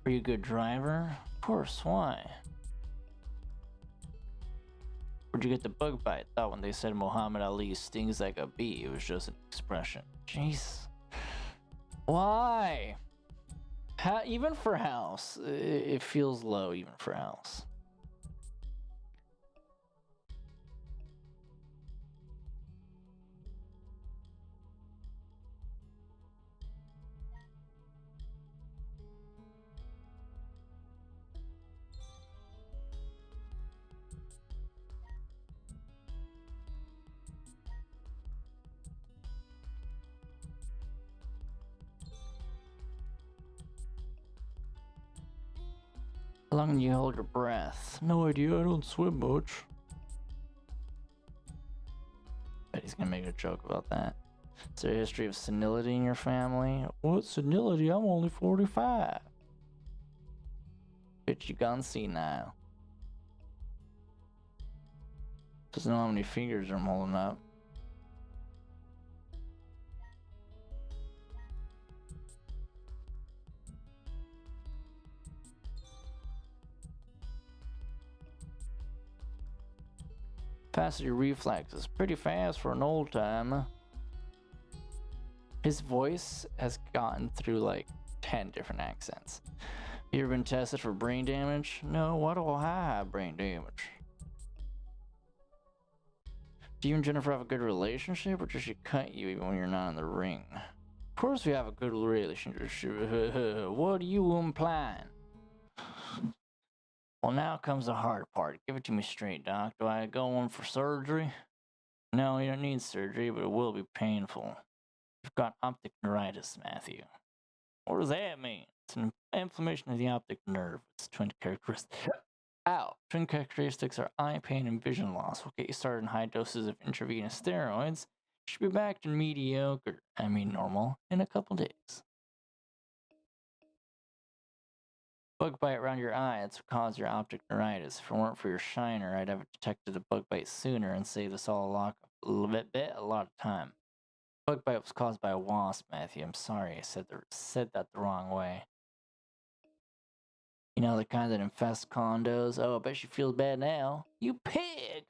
Are you a good driver? Of course, why? Where'd you get the bug bite? Thought when they said Muhammad Ali stings like a bee, it was just an expression. Jeez. Why? Even for House, it feels low even for House. How long do you hold your breath? No idea, I don't swim much. Bet he's gonna make a joke about that. Is there a history of senility in your family? What senility? I'm only 45. Bitch, you gone senile. Doesn't know how many fingers I'm holding up. Fast your reflexes. Pretty fast for an old timer. His voice has gotten through like 10 different accents. You ever been tested for brain damage? No, why do I have brain damage? Do you and Jennifer have a good relationship, or does she cut you even when you're not in the ring? Of course we have a good relationship. What are you implying? Well, now comes the hard part. Give it to me straight, Doc. Do I go in for surgery? No, you don't need surgery, but it will be painful. You've got optic neuritis, Matthew. What does that mean? It's an inflammation of the optic nerve. It's twin characteristics. Ow! Twin characteristics are eye pain and vision loss. We'll get you started in high doses of intravenous steroids. You should be back to normal, in a couple days. Bug bite around your eye, that's what caused your optic neuritis. If it weren't for your shiner, I'd have detected the bug bite sooner and saved us all a lot of time. Bug bite was caused by a wasp, Matthew. I'm sorry I said that the wrong way. You know, the kind that infest condos? Oh, I bet you feel bad now. You pig!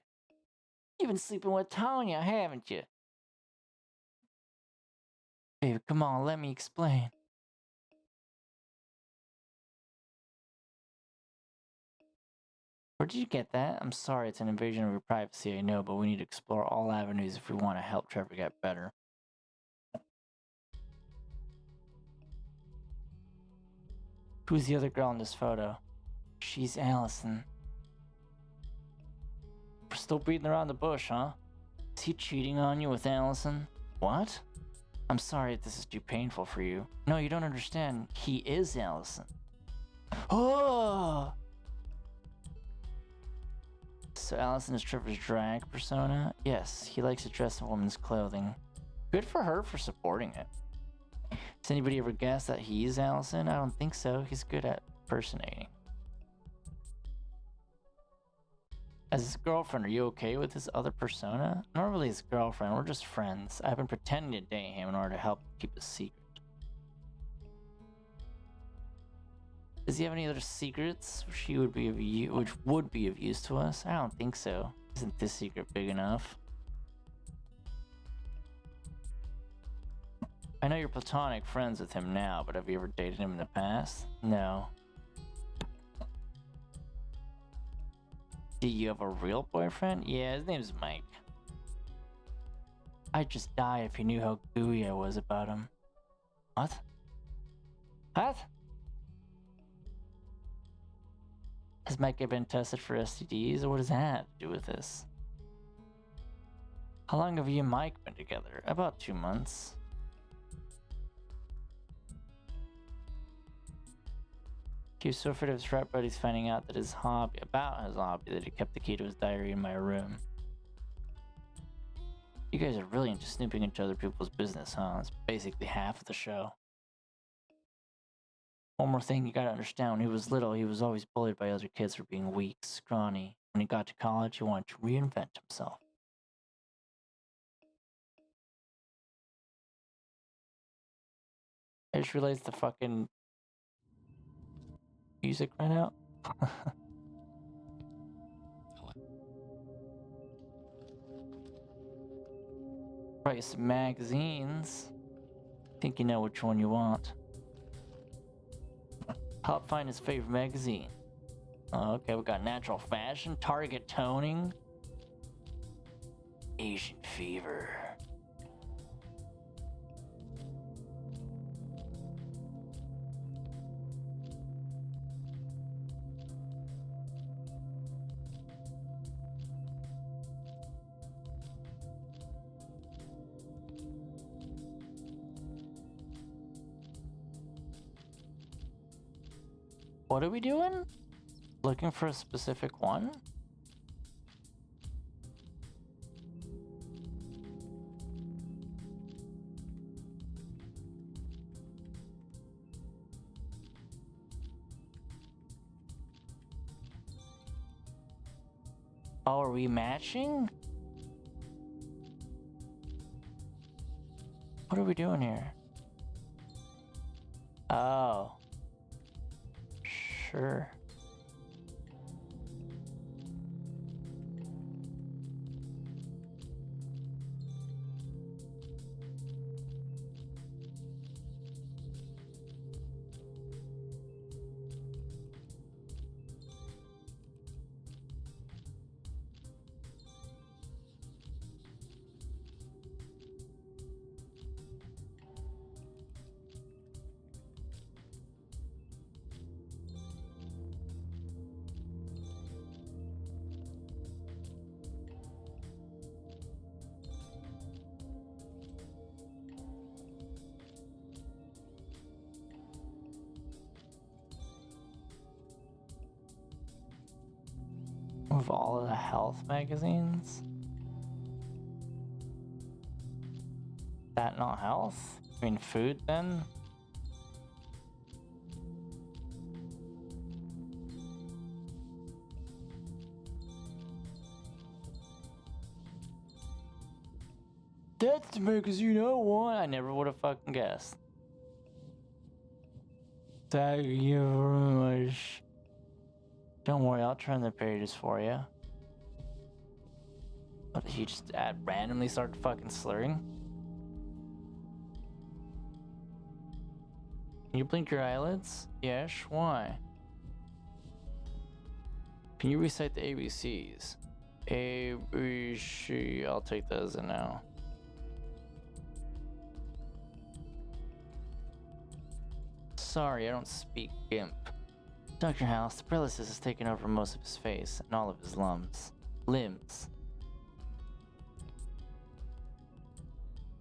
You've been sleeping with Tanya, haven't you? Baby, come on, let me explain. Where did you get that? I'm sorry, it's an invasion of your privacy, I know, but we need to explore all avenues if we want to help Trevor get better. Who's the other girl in this photo? She's Allison. We're still beating around the bush, huh? Is he cheating on you with Allison? What? I'm sorry if this is too painful for you. No, you don't understand. He is Allison. Oh! So Allison is Trevor's drag persona? Yes, he likes to dress in women's clothing. Good for her for supporting it. Does anybody ever guess that he's Allison? I don't think so. He's good at impersonating. As his girlfriend, are you okay with his other persona? Not really his girlfriend, we're just friends. I've been pretending to date him in order to help keep a secret. Does he have any other secrets which would be of use to us? I don't think so. Isn't this secret big enough? I know you're platonic friends with him now, but have you ever dated him in the past? No. Do you have a real boyfriend? Yeah, his name's Mike. I'd just die if you knew how gooey I was about him. What? What? Has Mike ever been tested for STDs, or what does that have to do with this? How long have you and Mike been together? About 2 months. He was so afraid of his frat buddies finding out that his hobby that he kept the key to his diary in my room. You guys are really into snooping into other people's business, huh? It's basically half of the show. One more thing you gotta understand, when he was little, he was always bullied by other kids for being weak, scrawny. When he got to college, he wanted to reinvent himself. I just realized the fucking music ran out. Write some magazines. Think you know which one you want. Help find his favorite magazine. Okay, we got Natural Fashion, Target Toning, Asian Fever. What are we doing? Looking for a specific one? Oh, are we matching? What are we doing here? Oh. Sure. Of all of the health magazines? That not health? I mean food then? That's the magazine I want. I never would have fucking guessed. Thank you very much. Don't worry, I'll turn the pages for you. But did he just randomly start fucking slurring? Can you blink your eyelids? Yes, why? Can you recite the ABCs? A, B, C, I'll take that as a no. Sorry, I don't speak GIMP. Dr. House, the paralysis has taken over most of his face and all of his limbs.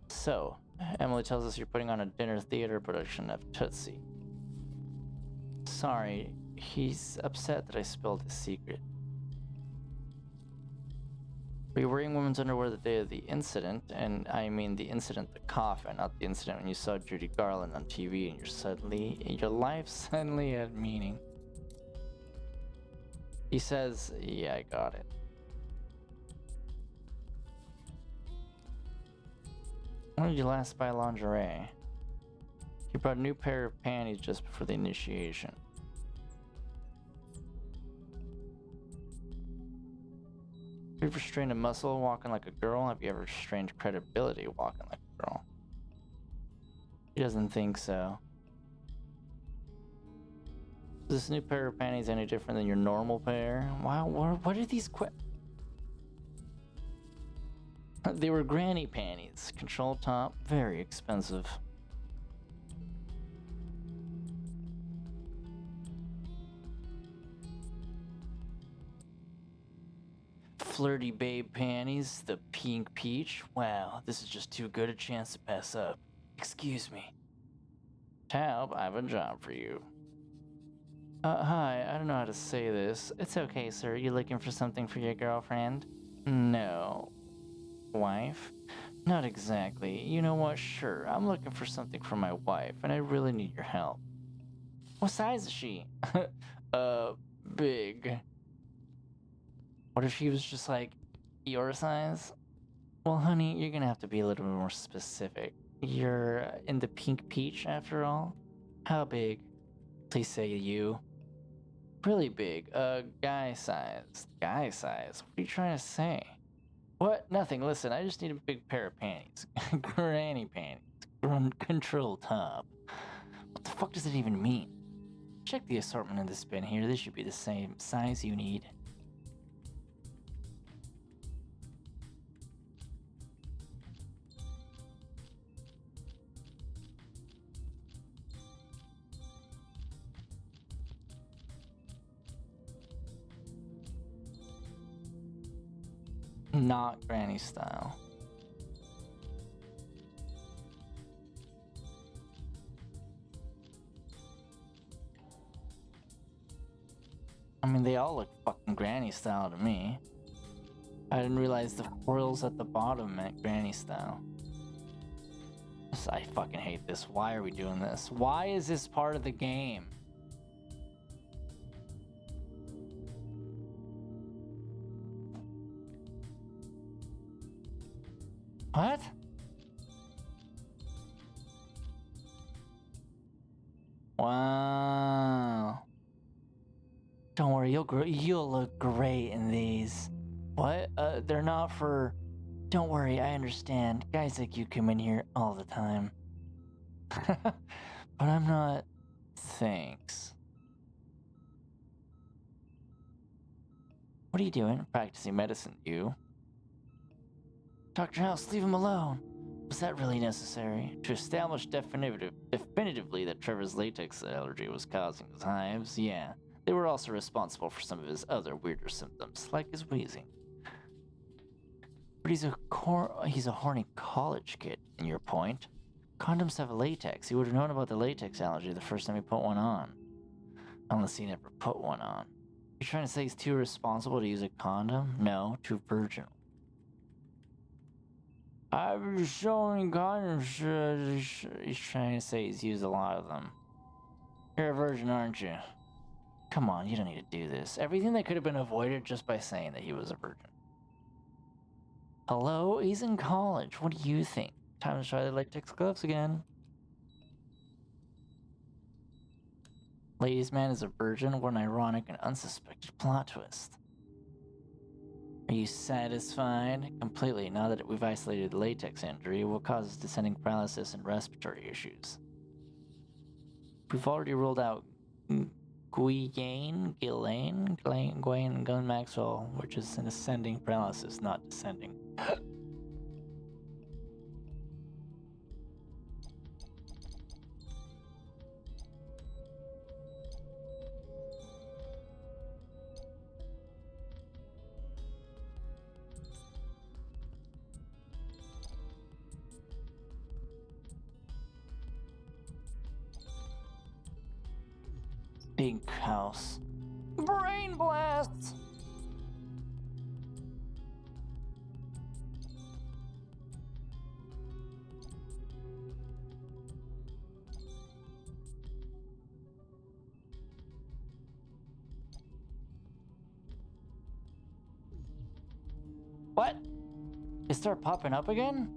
So, Emily tells us you're putting on a dinner theater production of Tootsie. Sorry, he's upset that I spilled his secret. Were you wearing women's underwear the day of the incident? And I mean the incident, the coffin, not the incident when you saw Judy Garland on TV and your life suddenly had meaning. He says, yeah, I got it. When did you last buy lingerie? He brought a new pair of panties just before the initiation. Have you ever strained a muscle walking like a girl? Have you ever strained credibility walking like a girl? He doesn't think so. Is this new pair of panties any different than your normal pair? Wow, what are these They were granny panties. Control top, very expensive. Flirty babe panties, the pink peach. Wow, this is just too good a chance to pass up. Excuse me. Taub, I have a job for you. Hi, I don't know how to say this. It's okay, sir. You looking for something for your girlfriend? No. Wife? Not exactly. You know what? Sure, I'm looking for something for my wife, and I really need your help. What size is she? Big. What if she was just like, your size? Well, honey, you're gonna have to be a little bit more specific. You're in the pink peach, after all? How big? Please say you. Really big. Guy size. Guy size? What are you trying to say? What? Nothing. Listen, I just need a big pair of panties. Granny panties. Control top. What the fuck does it even mean? Check the assortment in this bin here. This should be the same size you need. Not granny style. I mean, they all look fucking granny style to me. I didn't realize the frills at the bottom meant granny style. I fucking hate this. Why are we doing this? Why is this part of the game? What? Wow. Don't worry, you'll look great in these. What? They're not for... Don't worry, I understand. Guys like you come in here all the time. But I'm not... Thanks. What are you doing? Practicing medicine, you? Dr. House, leave him alone. Was that really necessary? To establish definitively that Trevor's latex allergy was causing his hives? Yeah. They were also responsible for some of his other weirder symptoms, like his wheezing. But he's a horny college kid, in your point. Condoms have latex. He would have known about the latex allergy the first time he put one on. Unless he never put one on. You're trying to say he's too responsible to use a condom? No, too virginal. I've been showing condoms. He's trying to say he's used a lot of them. You're a virgin, aren't you? Come on, you don't need to do this. Everything that could have been avoided just by saying that he was a virgin. Hello? He's in college. What do you think? Time to try the latex gloves again. Ladies' man is a virgin. What an ironic and unsuspected plot twist. Are you satisfied? Completely. Now that we've isolated the latex injury, it will cause descending paralysis and respiratory issues. We've already ruled out Guyane, Glenn Maxwell, which is an ascending paralysis, not descending. Pink house. Brain blasts! start popping up again?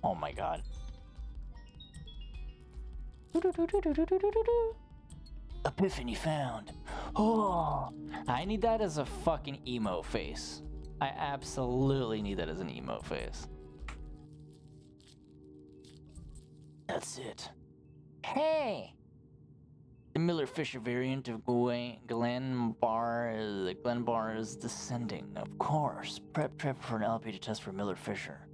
Oh my god. Epiphany found. Oh, I need that as a fucking emo face. I absolutely need that as an emo face. That's it. Hey! The Miller-Fisher variant of Glenbar is descending, of course. Prep Trevor for an LP to test for Miller-Fisher.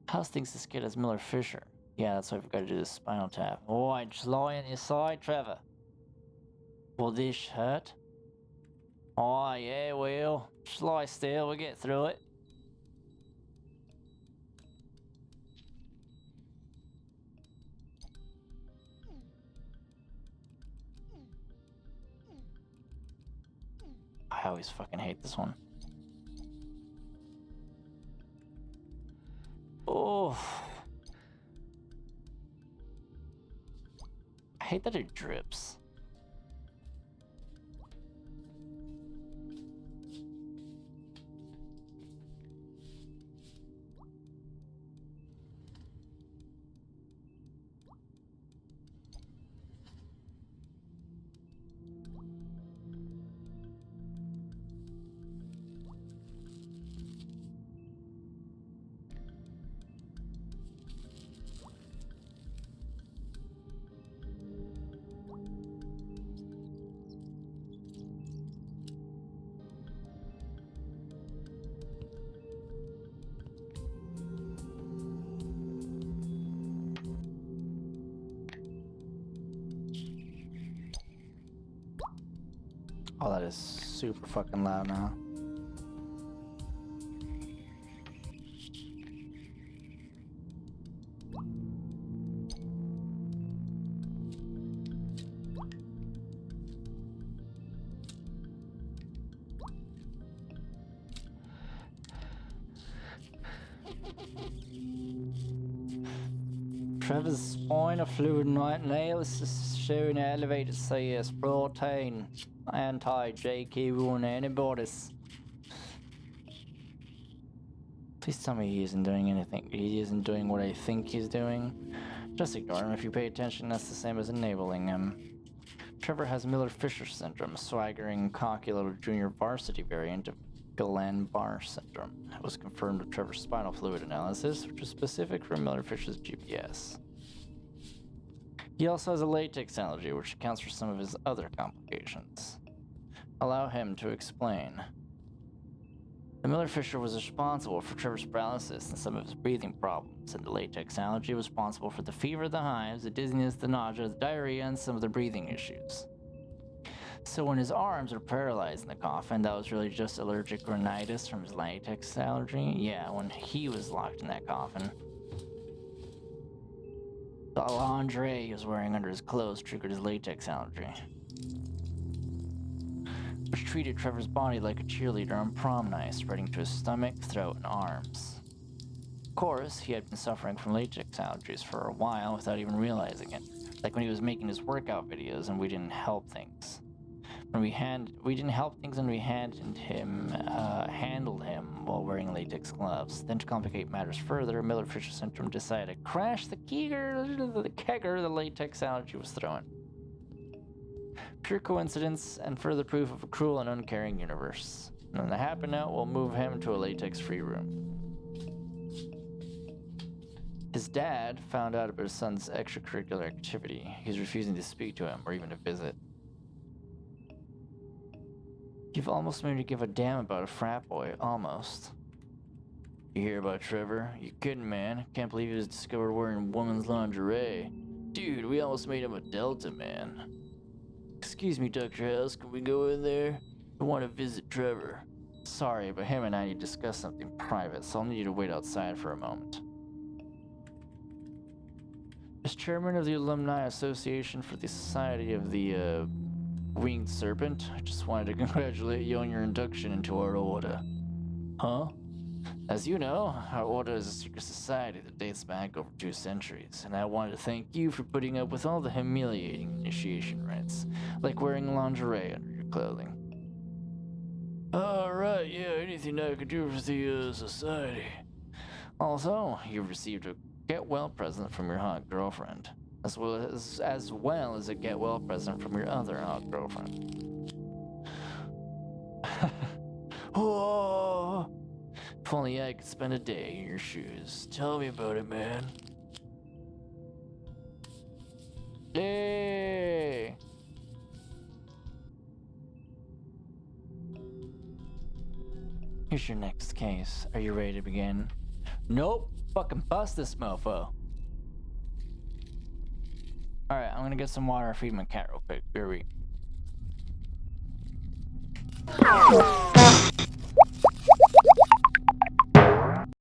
How's things this kid as Miller-Fisher? Yeah, that's why we've got to do this spinal tap. Alright, just lie on your side, Trevor. Will this hurt? Oh, yeah, well, just lie still, we'll get through it. I always fucking hate this one. Oh. I hate that it drips. Oh, that is super fucking loud now. Trevor's spinal fluid analysis is showing elevated CS protein, anti-JQ1 antibodies. Please tell me he isn't doing anything. He isn't doing what I think he's doing. Just ignore him. If you pay attention, that's the same as enabling him. Trevor has Miller-Fisher syndrome, a swaggering, cocky little junior varsity variant of Guillain-Barré syndrome. It was confirmed with Trevor's spinal fluid analysis, which was specific for Miller-Fisher's GPS. He also has a latex allergy, which accounts for some of his other complications. Allow him to explain. The Miller-Fisher was responsible for Trevor's paralysis and some of his breathing problems, and the latex allergy was responsible for the fever, the hives, the dizziness, the nausea, the diarrhea, and some of the breathing issues. So when his arms were paralyzed in the coffin, that was really just allergic rhinitis from his latex allergy? Yeah, when he was locked in that coffin. The lingerie he was wearing under his clothes triggered his latex allergy, which treated Trevor's body like a cheerleader on prom night, spreading to his stomach, throat, and arms. Of course, he had been suffering from latex allergies for a while without even realizing it, like when he was making his workout videos and we didn't help things. When we didn't help things and we handled him while wearing latex gloves. Then to complicate matters further, Miller-Fisher syndrome decided to crash the kegger the latex allergy was throwing. Pure coincidence and further proof of a cruel and uncaring universe. And on the happy note, we'll move him to a latex-free room. His dad found out about his son's extracurricular activity. He's refusing to speak to him or even to visit. You've almost made me give a damn about a frat boy, almost. You hear about Trevor? You kidding, man? Can't believe he was discovered wearing woman's lingerie. Dude, we almost made him a Delta man. Excuse me, Dr. House, can we go in there? I want to visit Trevor. Sorry, but him and I need to discuss something private, so I'll need you to wait outside for a moment. As chairman of the Alumni Association for the Society of the, Winged Serpent, I just wanted to congratulate you on your induction into our order. Huh? As you know, our order is a secret society that dates back over 2 centuries, and I wanted to thank you for putting up with all the humiliating initiation rites, like wearing lingerie under your clothing. Alright, yeah, anything I could do for the society. Also, you've received a get-well present from your hot girlfriend, as well as a get-well present from your other hot girlfriend. Oh, If only I could spend a day in your shoes. tell me about it, man. Yay! Here's your next case. Are you ready to begin? Nope. Fucking bust this mofo. Alright, I'm gonna get some water, feed my cat real quick. Be right back.